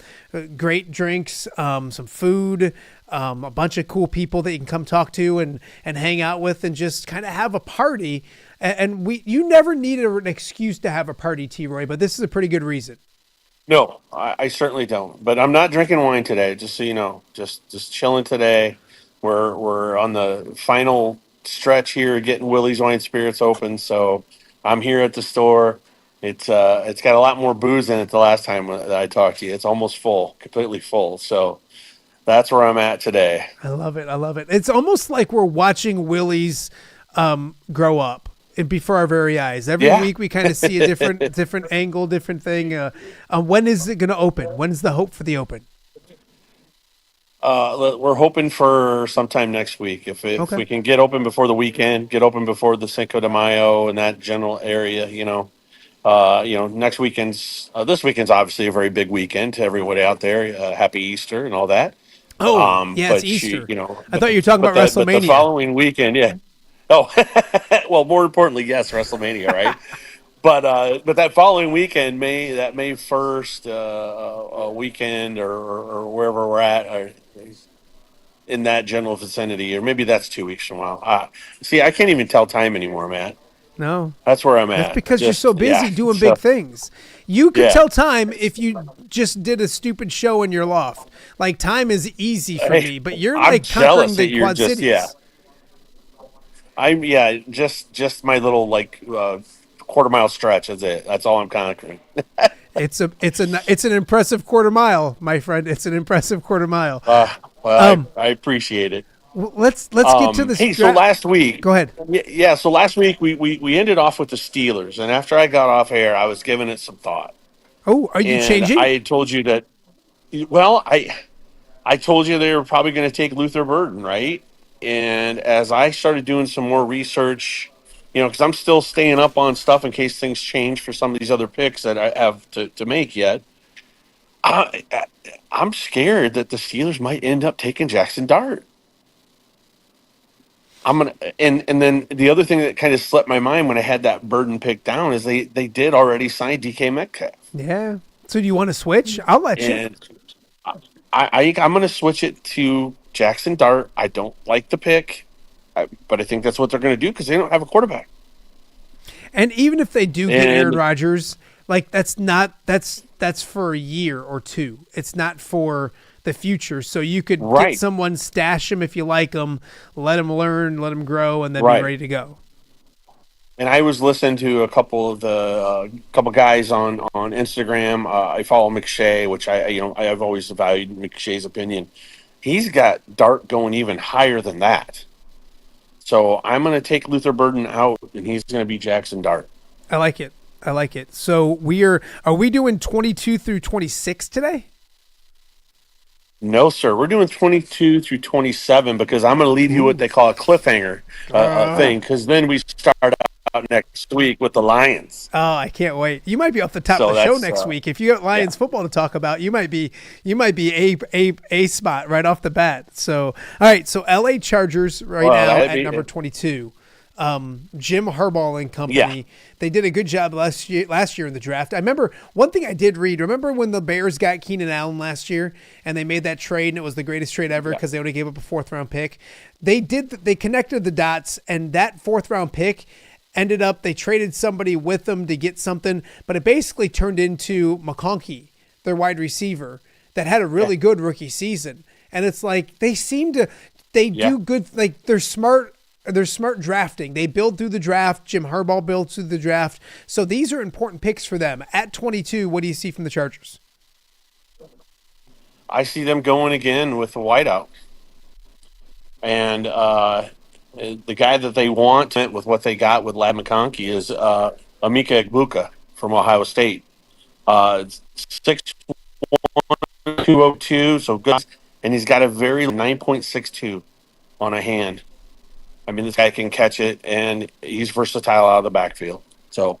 great drinks, some food, a bunch of cool people that you can come talk to and hang out with, and just kind of have a party. And you never needed an excuse to have a party, T-Roy, but this is a pretty good reason. No, I certainly don't. But I'm not drinking wine today, just so you know. Just chilling today. We're on the final stretch here, getting Willie's Wine Spirits open. So I'm here at the store. It's got a lot more booze in it the last time that I talked to you. It's almost full, completely full. So that's where I'm at today. I love it. It's almost like we're watching Willie's grow up before our very eyes. Every week we kind of see a different angle, different thing. When is it going to open? When's the hope for the open? We're hoping for sometime next week. If we can get open before the weekend, get open before the Cinco de Mayo and that general area, next weekend's this weekend's obviously a very big weekend to everybody out there. Happy Easter and all that. It's Easter. I thought you were talking about WrestleMania. But the following weekend, yeah. Oh, well, more importantly, yes, WrestleMania, right? but that following weekend, May 1st, weekend or wherever we're at, or in that general vicinity, or maybe that's 2 weeks from now. See, I can't even tell time anymore, Matt. No, that's where I'm at. That's because you're so busy doing big things. You can tell time if you just did a stupid show in your loft. Like, time is easy for me, but you're like conquering the Quad Cities. Yeah. I'm just my little quarter-mile stretch. That's it. That's all I'm conquering. It's an impressive quarter mile, my friend. It's an impressive quarter mile. I appreciate it. Let's get to this. Hey, so last week, go ahead. Yeah, so last week we ended off with the Steelers, and after I got off air, I was giving it some thought. Oh, are you changing? I had told you that. Well, I told you they were probably going to take Luther Burden, right? And as I started doing some more research, because I'm still staying up on stuff in case things change for some of these other picks that I have to make yet. I'm scared that the Steelers might end up taking Jackson Dart. And then the other thing that kind of slipped my mind when I had that Burden pick down is they did already sign DK Metcalf. Yeah. So do you want to switch? I'll let you. I'm going to switch it to Jackson Dart. I don't like the pick, but I think that's what they're going to do because they don't have a quarterback. And even if they do get Aaron Rodgers, that's for a year or two. It's not for the future. So you could get someone, stash him if you like him, let him learn, let him grow, and then be ready to go. And I was listening to a couple of the guys on Instagram. I follow McShay, which I've always valued McShay's opinion. He's got Dart going even higher than that. So I'm going to take Luther Burden out, and he's going to be Jackson Dart. I like it. So are we doing 22 through 26 today? No, sir. We're doing 22 through 27 because I'm going to lead you what they call a cliffhanger thing, because then we start next week with the Lions. Oh, I can't wait. You might be off the top of the show next week. If you got Lions football to talk about, you might be a spot right off the bat. So, all right. So LA Chargers now at number 22. Jim Harbaugh and company, they did a good job last year in the draft. I remember one thing I did read. Remember when the Bears got Keenan Allen last year and they made that trade and it was the greatest trade ever because they only gave up a 4th round pick. They connected the dots, and that 4th round pick ended up, they traded somebody with them to get something, but it basically turned into McConkey, their wide receiver, that had a really good rookie season. And it's like they do good, like they're smart. They're smart drafting. They build through the draft. Jim Harbaugh builds through the draft. So these are important picks for them. At 22, what do you see from the Chargers? I see them going again with the wideout. And the guy that they want with what they got with Lad McConkey is Emeka Egbuka from Ohio State. 6'1", 202, so good. And he's got a very 9.62 on a hand. I mean, this guy can catch it, and he's versatile out of the backfield. So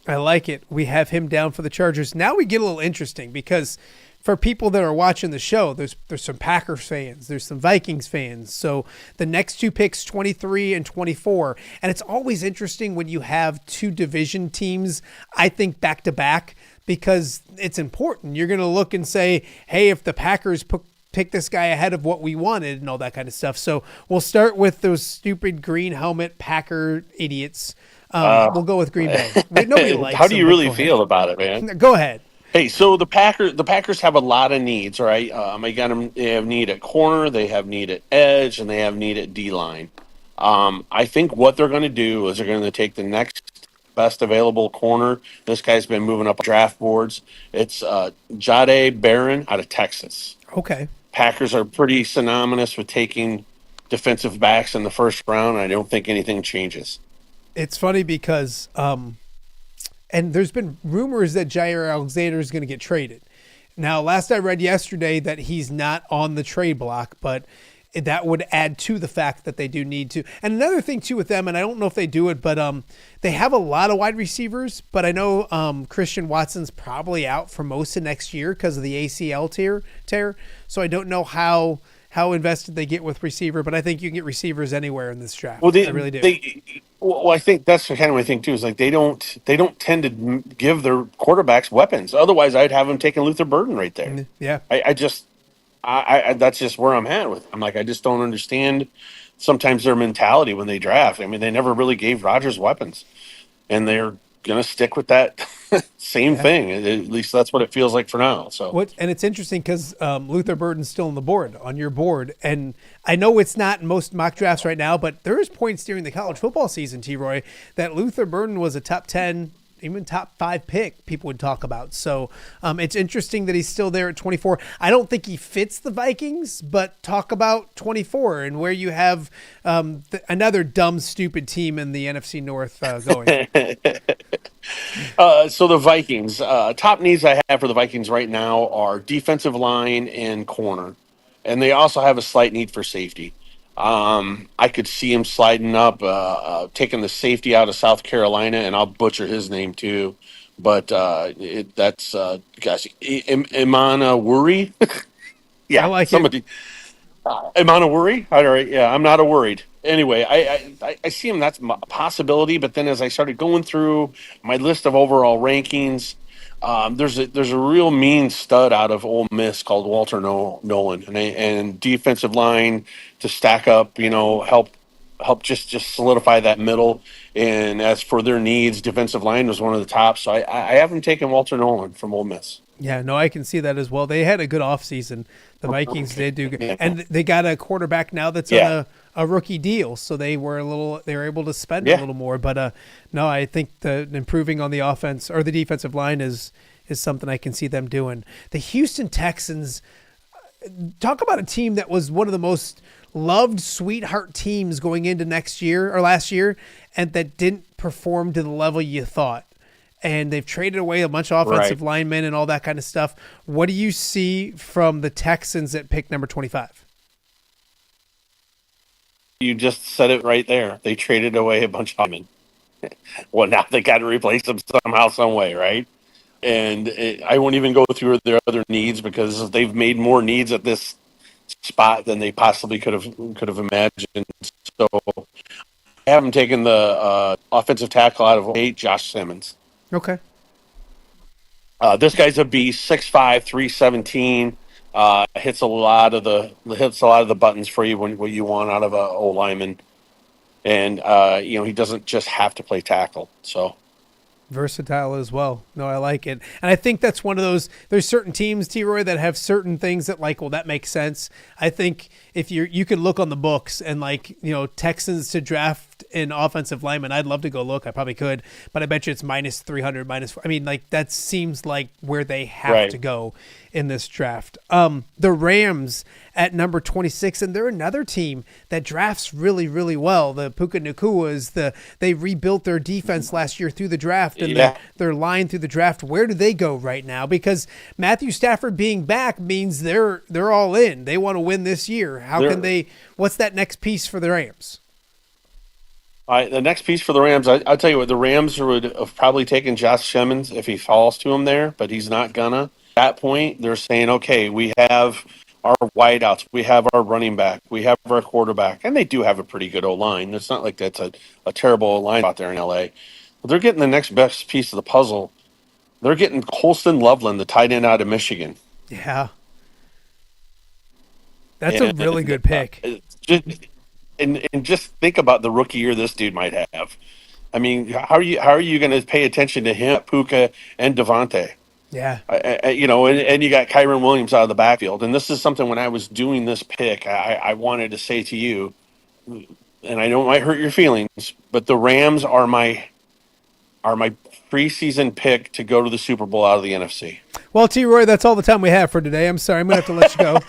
I like it. We have him down for the Chargers. Now we get a little interesting because for people that are watching the show, there's some Packers fans, there's some Vikings fans. So the next 2 picks, 23 and 24, and it's always interesting when you have 2 division teams, I think, back to back, because it's important. You're going to look and say, hey, if the Packers pick this guy ahead of what we wanted and all that kind of stuff. So we'll start with those stupid green helmet Packer idiots. We'll go with Green Bay. Nobody likes How do you them, really feel about it, man? Go ahead. Hey, so the Packers have a lot of needs, right? They have need at corner, they have need at edge, and they have need at D-line. I think what they're going to do is they're going to take the next best available corner. This guy's been moving up draft boards. It's Jahdae Barron out of Texas. Okay. Packers are pretty synonymous with taking defensive backs in the first round. I don't think anything changes. It's funny because, and there's been rumors that Jair Alexander is going to get traded. Now, last I read yesterday that he's not on the trade block, but that would add to the fact that they do need to. And another thing too with them, and I don't know if they do it, but they have a lot of wide receivers, but I know Christian Watson's probably out for most of next year because of the ACL tear. So I don't know how invested they get with receiver, but I think you can get receivers anywhere in this draft. Well, I really do. Well, I think that's kind of my thing too. Is like they don't tend to give their quarterbacks weapons. Otherwise, I'd have them taking Luther Burden right there. Yeah, I that's just where I'm at with. I'm like, I just don't understand sometimes their mentality when they draft. I mean, they never really gave Rodgers weapons, and they're gonna stick with that same thing. At least that's what it feels like for now. So and it's interesting because Luther Burden's still on your board, and I know it's not in most mock drafts right now, but there is points during the college football season, T-Roy, that Luther Burden was a top 10, even top 5 pick people would talk about. So it's interesting that he's still there at 24. I don't think he fits the Vikings, but talk about 24 and where you have another dumb, stupid team in the NFC North going. So the Vikings, top needs I have for the Vikings right now are defensive line and corner. And they also have a slight need for safety. I could see him sliding up, taking the safety out of South Carolina, and I'll butcher his name too. But that's Imana Wuri. Yeah, I like somebody. Imana Wuri. All right, yeah, I'm not worried. Anyway, I see him. That's a possibility. But then as I started going through my list of overall rankings, there's a real mean stud out of Ole Miss called Walter Nolan, and defensive line to stack up, help just solidify that middle. And as for their needs, defensive line was one of the tops. So I haven't taken Walter Nolan from Ole Miss. Yeah, no, I can see that as well. They had a good offseason. The Vikings did do good. And they got a quarterback now that's on a rookie deal, so they were able to spend a little more. But no, I think the improving on the offense or the defensive line is something I can see them doing. The Houston Texans, talk about a team that was one of the most loved sweetheart teams going into last year, and that didn't perform to the level you thought. And they've traded away a bunch of offensive linemen and all that kind of stuff. What do you see from the Texans at pick number 25? You just said it right there. They traded away a bunch of them. Well, now they got to replace them somehow, some way, right? And I won't even go through their other needs because they've made more needs at this spot than they possibly could have imagined. So I haven't taken the offensive tackle out of 8, Josh Simmons. Okay. This guy's a beast, 6'5", 317. Hits a lot of the buttons for you when what you want out of a O lineman, and he doesn't just have to play tackle. So Versatile as well. No, I like it. And I think that's one of those, there's certain teams, T-Roy, that have certain things that well, that makes sense. I think if you could look on the books and Texans to draft an offensive lineman, I'd love to go look. I probably could, but I bet you it's minus 300, minus, that seems like where they have to go in this draft. The Rams at number 26, and they're another team that drafts really, really well. The Puka Nakuas, they rebuilt their defense last year through the draft, and their line through the draft. Where do they go right now? Because Matthew Stafford being back means they're all in. They want to win this year. What's that next piece for the Rams? The next piece for the Rams, I'll tell you what, the Rams would have probably taken Josh Simmons if he falls to him there, but he's not gonna. At that point, they're saying, okay, we have our wideouts, we have our running back, we have our quarterback, and they do have a pretty good O-line. It's not like that's a terrible O-line out there in L.A. But they're getting the next best piece of the puzzle. They're getting Colston Loveland, the tight end out of Michigan. Yeah. That's a really good pick. And just think about the rookie year this dude might have. I mean, how are you going to pay attention to him, Puka, and Devontae? Yeah. And you got Kyron Williams out of the backfield. And this is something when I was doing this pick, I wanted to say to you, and I know it might hurt your feelings, but the Rams are my preseason pick to go to the Super Bowl out of the NFC. Well, T-Roy, that's all the time we have for today. I'm sorry. I'm going to have to let you go.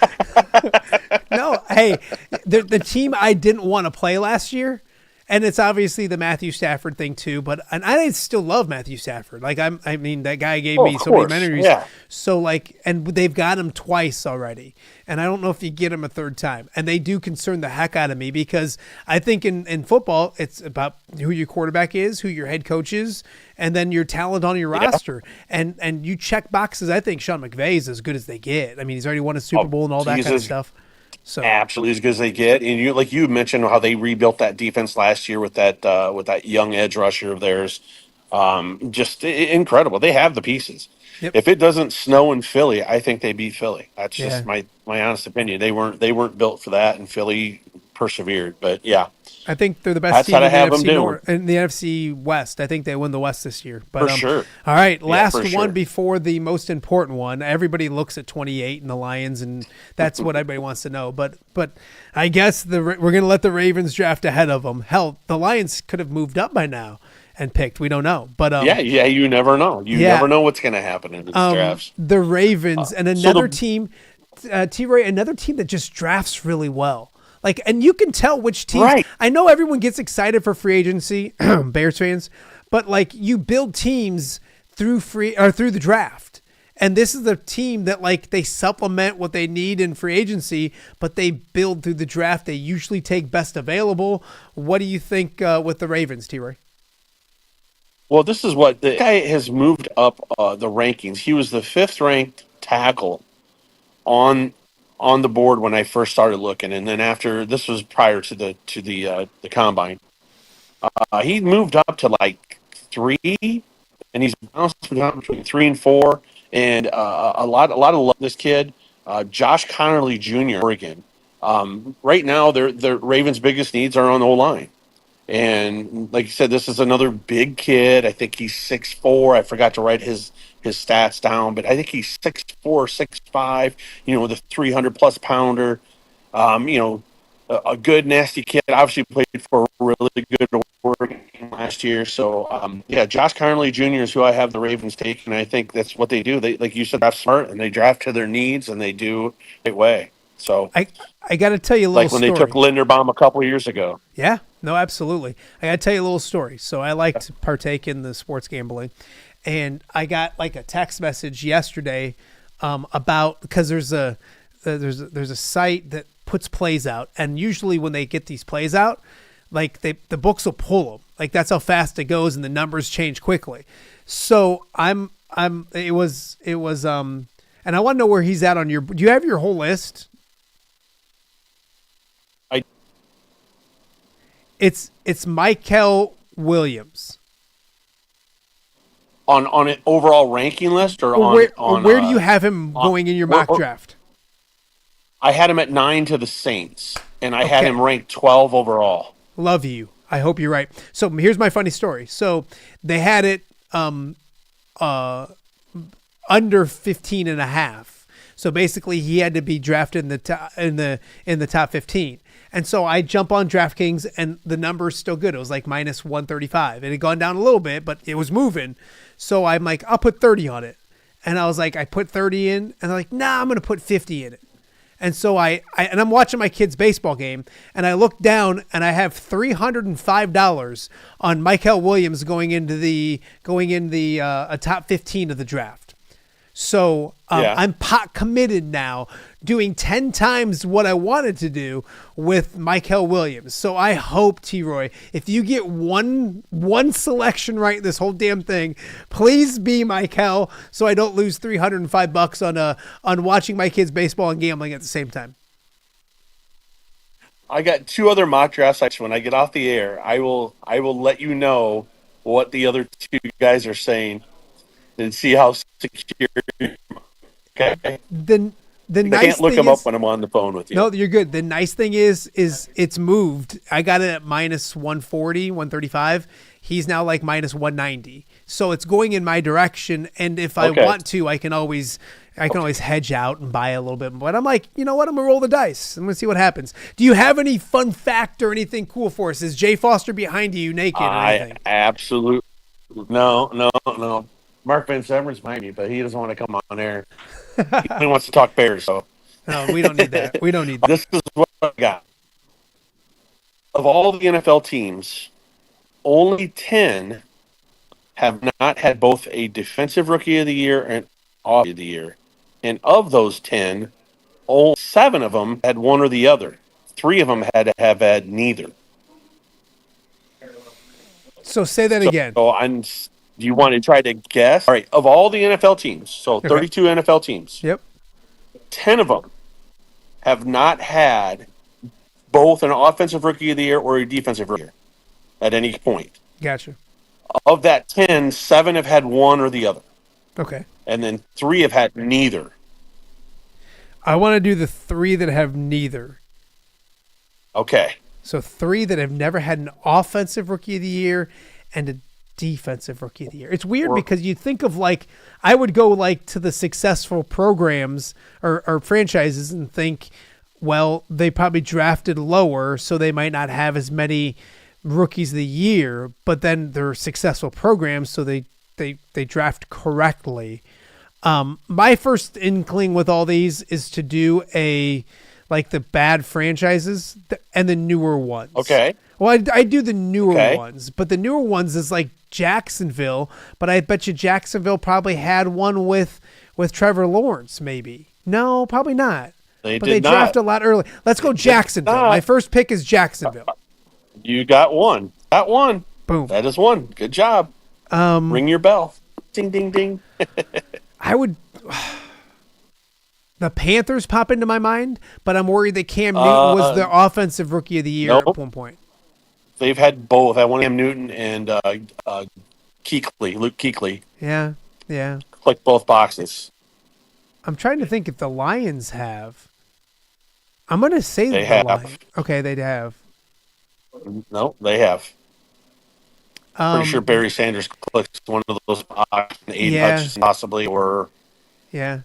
No, hey, the team I didn't want to play last year, and it's obviously the Matthew Stafford thing too, and I still love Matthew Stafford. That guy gave me so many memories. Yeah. So and they've got him twice already, and I don't know if you get him a third time. And they do concern the heck out of me because I think in football, it's about who your quarterback is, who your head coach is, and then your talent on your roster. And you check boxes. I think Sean McVay is as good as they get. I mean, he's already won a Super Bowl and all that kind of stuff. So absolutely as good as they get, and you mentioned how they rebuilt that defense last year with that young edge rusher of theirs, just incredible. They have the pieces. Yep. If it doesn't snow in Philly, I think they beat Philly. That's just my honest opinion. They weren't built for that, and Philly persevered. But yeah, I think they're the best team in the NFC North, in the NFC West. I think they win the West this year. But, for sure. All right, last one before the most important one. Everybody looks at 28 and the Lions, and that's what everybody wants to know. But I guess we're going to let the Ravens draft ahead of them. Hell, the Lions could have moved up by now and picked. We don't know. But you never know. You never know what's going to happen in these drafts. The Ravens and another team, T-Ray, another team that just drafts really well. And you can tell which teams. Right. I know everyone gets excited for free agency, Bears fans, but you build teams through the draft. And this is the team that they supplement what they need in free agency, but they build through the draft. They usually take best available. What do you think with the Ravens, T-Ray? Well, this is what the guy has moved up the rankings. He was the 5th ranked tackle on the board when I first started looking, and then after this was prior to the combine. He moved up to 3, and he's bounced between 3 and 4, and a lot of love this kid, Josh Connerly Jr. Oregon. Right now, the Ravens' biggest needs are on the O-line. And like you said, this is another big kid. I think he's 6'4". I forgot to write his stats down, but I think he's 6'4", 6'5", with a 300-plus pounder. A good, nasty kid. Obviously played for a really good Oregon last year. So, Josh Connerly Jr. is who I have the Ravens taking. I think that's what they do. They, like you said, draft smart, and they draft to their needs, and they do the right way. So I got to tell you a little story. Like when they took Linderbaum a couple of years ago. Yeah, no, absolutely. I got to tell you a little story. So I like to partake in the sports gambling, and I got a text message yesterday about, because there's a site that puts plays out, and usually when they get these plays out, like the books will pull them. Like that's how fast it goes, and the numbers change quickly. So it was, and I want to know where he's at on your. Do you have your whole list? It's Michael Williams. On an overall ranking list, or where do you have him going in your mock draft? I had him at 9 to the Saints, and I had him ranked 12 overall. Love you. I hope you're right. So here's my funny story. So they had it under 15 and a half. So basically he had to be drafted in the top 15. And so I jump on DraftKings, and the number is still good. It was like minus 135. It had gone down a little bit, but it was moving. So I'm like, I'll put 30 on it. And I was like, I put 30 in, and they're like, nah, I'm going to put 50 in it. And so I'm watching my kid's baseball game, and I look down, and I have $305 on Michael Williams going in the top 15 of the draft. So I'm pot committed now, doing 10 times what I wanted to do with Michael Williams. So I hope, T-Roy, if you get one selection right in this whole damn thing, please be Michael, so I don't lose $305 on watching my kids baseball and gambling at the same time. I got 2 other mock drafts. When I get off the air, I will let you know what the other 2 guys are saying and see how secure. Okay. The I nice can't look thing them is, up when I'm on the phone with you. No, you're good. The nice thing is it's moved. I got it at minus 140, 135. He's now like minus 190. So it's going in my direction. And if I want to, I can always hedge out and buy a little bit. But I'm like, you know what? I'm going to roll the dice. I'm going to see what happens. Do you have any fun fact or anything cool for us? Is Jay Foster behind you naked or anything? Absolutely. No. Mark Van Sever's behind me, but he doesn't want to come on air. He wants to talk Bears, so. No, we don't need that. We don't need that. This is what I got. Of all the NFL teams, only 10 have not had both a Defensive Rookie of the Year and Offensive of the Year. And of those 10, only 7 of them had one or the other. 3 of them had to have had neither. So say that again. Do you want to try to guess? All right, of all the NFL teams, so 32 NFL teams. Yep. 10 of them have not had both an Offensive Rookie of the Year or a Defensive Rookie of the Year at any point. Gotcha. Of that 10, 7 have had one or the other. Okay. And then 3 have had neither. I want to do the 3 that have neither. Okay. So 3 that have never had an Offensive Rookie of the Year and a Defensive Rookie of the Year. It's weird because you think of I would go to the successful programs or franchises and think, well, they probably drafted lower, so they might not have as many rookies of the year, but then they're successful programs, so they draft correctly. My first inkling with all these is to do the bad franchises and the newer ones. Okay. Well, I do the newer ones, but the newer ones is like Jacksonville, but I bet you Jacksonville probably had one with Trevor Lawrence, maybe. No, probably not. But they draft a lot early. Let's go Jacksonville. My first pick is Jacksonville. You got one. Got one. Boom. That is one. Good job. Ring your bell. Ding, ding, ding. The Panthers pop into my mind, but I'm worried that Cam Newton was the Offensive Rookie of the Year at one point. They've had both. I want Cam Newton and Luke Kuechly. Yeah. Click both boxes. I'm trying to think if the Lions have. I'm going to say they the have. Lions. Okay, they'd have. No, they have. Pretty sure Barry Sanders clicks one of those boxes, and Aiden Hutchinson possibly, or. Yeah.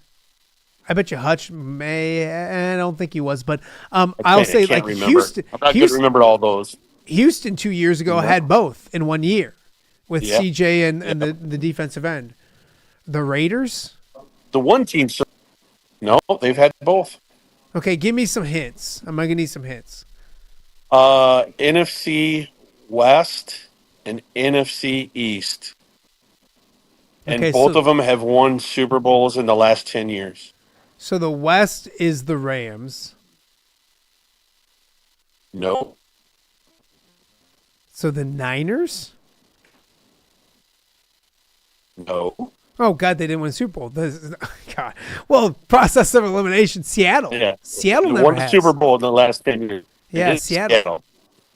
I bet you Hutch may. I don't think he was, but I'll say remember. Houston. I'm not good to remember all those. Houston 2 years ago had both in 1 year with CJ and the defensive end. The Raiders? The one team. No, they've had both. Okay, give me some hints. I'm going to need some hints. NFC West and NFC East. And both of them have won Super Bowls in the last 10 years. So the West is the Rams. No. So the Niners? No. Oh, God, they didn't win a Super Bowl. God. Well, process of elimination, Seattle. Yeah. Seattle They never won the has. Super Bowl in the last 10 years. Yeah, It is Seattle.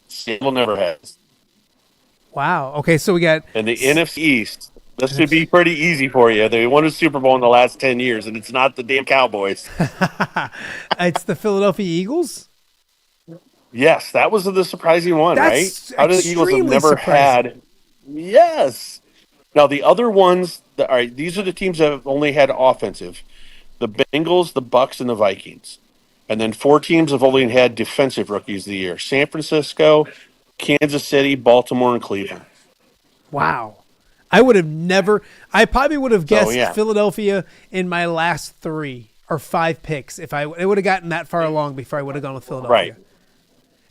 Seattle never has. Wow. Okay, so we got... And the NFC East, this should be pretty easy for you. They won a Super Bowl in the last 10 years, and it's not the damn Cowboys. It's the Philadelphia Eagles? Yes, that was the surprising one, That's right? How did the Eagles have extremely never surprising. had? Yes. Now, the other ones, all right, these are the teams that have only had offensive. The Bengals, the Bucks, and the Vikings. And then 4 teams have only had defensive rookies of the year. San Francisco, Kansas City, Baltimore, and Cleveland. Wow. I probably would have guessed yeah. Philadelphia in my last 3 or 5 picks if it would have gotten that far along before I would have gone with Philadelphia. Right.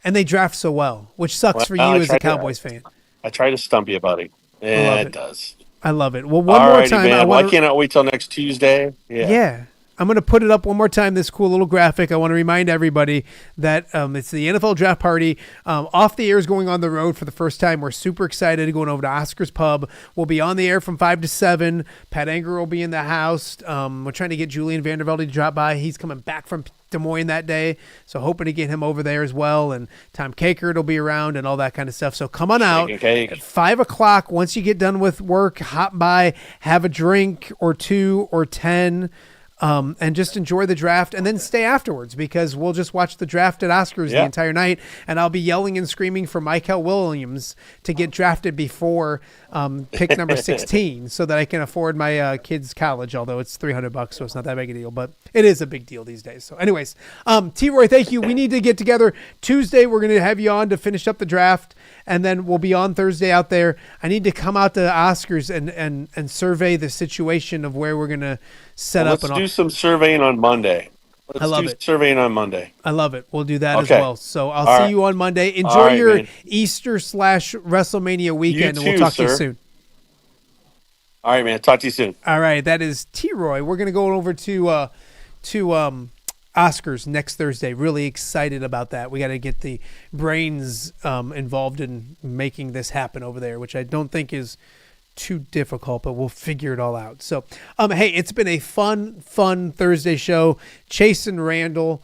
And they draft so well, which sucks for you as a Cowboys fan. I try to stump you, buddy. Yeah, it does. I love it. Well, one more time. Man. I cannot wait till next Tuesday. Yeah. I'm going to put it up one more time, this cool little graphic. I want to remind everybody that it's the NFL Draft Party. Off the Air is going on the road for the first time. We're super excited, going over to Oscar's Pub. We'll be on the air from 5 to 7. Pat Anger will be in the house. We're trying to get Julian Vandervelde to drop by. He's coming back from Des Moines that day, so hoping to get him over there as well. And Tom Kakert will be around and all that kind of stuff. So come on out at 5 o'clock. Once you get done with work, hop by, have a drink or 2 or 10. And just enjoy the draft and then stay afterwards because we'll just watch the draft at Oscars the entire night. And I'll be yelling and screaming for Michael Williams to get drafted before pick number 16 so that I can afford my kids' college, although it's $300, so it's not that big a deal. But it is a big deal these days. So anyways, T-Roy, thank you. We need to get together Tuesday. We're going to have you on to finish up the draft. And then we'll be on Thursday out there. I need to come out to Oscars and survey the situation of where we're going to set up. Let's do some surveying on Monday. I love it. Surveying on Monday. I love it. We'll do that as well. So I'll see you on Monday. Enjoy right, your man. Easter/WrestleMania weekend, and we'll talk to you soon. All right, man. Talk to you soon. All right. That is T-Roy. We're going to go over to Oscars next Thursday. Really excited about that. We got to get the brains involved in making this happen over there, which I don't think is too difficult, but we'll figure it all out. So, hey, it's been a fun Thursday show. Chasson Randle,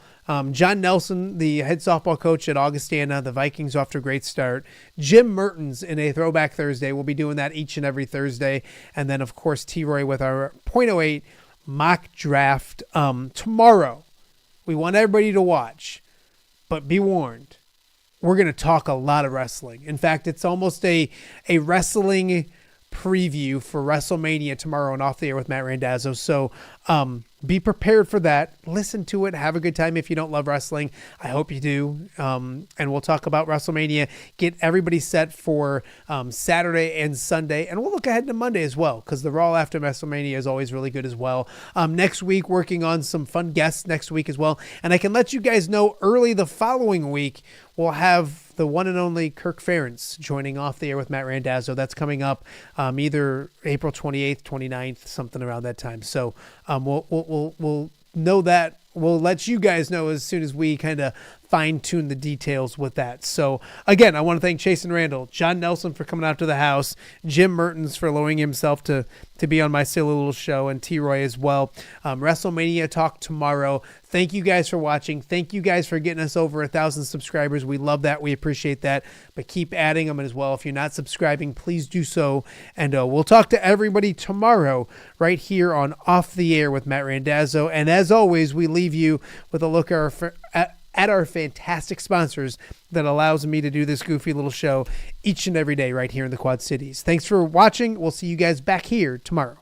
John Nelson, the head softball coach at Augustana, the Vikings off to a great start. Jim Mertens in a Throwback Thursday. We'll be doing that each and every Thursday. And then, of course, T-Roy with our .08 mock draft tomorrow. We want everybody to watch, but be warned, we're going to talk a lot of wrestling. In fact, it's almost a wrestling preview for WrestleMania tomorrow and Off the Air with Matt Randazzo. So be prepared for that. Listen to it. Have a good time if you don't love wrestling. I hope you do. And we'll talk about WrestleMania. Get everybody set for Saturday and Sunday. And we'll look ahead to Monday as well because the Raw after WrestleMania is always really good as well. Next week, working on some fun guests next week as well. And I can let you guys know early the following week, we'll have the one and only Kirk Ferentz joining Off the Air with Matt Randazzo. That's coming up either April 28th, 29th, something around that time. So we'll know that. We'll let you guys know as soon as we kind of fine-tune the details with that. So, again, I want to thank Chasson Randle, John Nelson for coming out to the house, Jim Mertens for allowing himself to be on my silly little show, and T-Roy as well. WrestleMania talk tomorrow. Thank you guys for watching. Thank you guys for getting us over 1,000 subscribers. We love that. We appreciate that. But keep adding them as well. If you're not subscribing, please do so. And we'll talk to everybody tomorrow right here on Off the Air with Matt Randazzo. And as always, we leave you with a look at our fantastic sponsors that allows me to do this goofy little show each and every day right here in the Quad Cities. Thanks for watching. We'll see you guys back here tomorrow.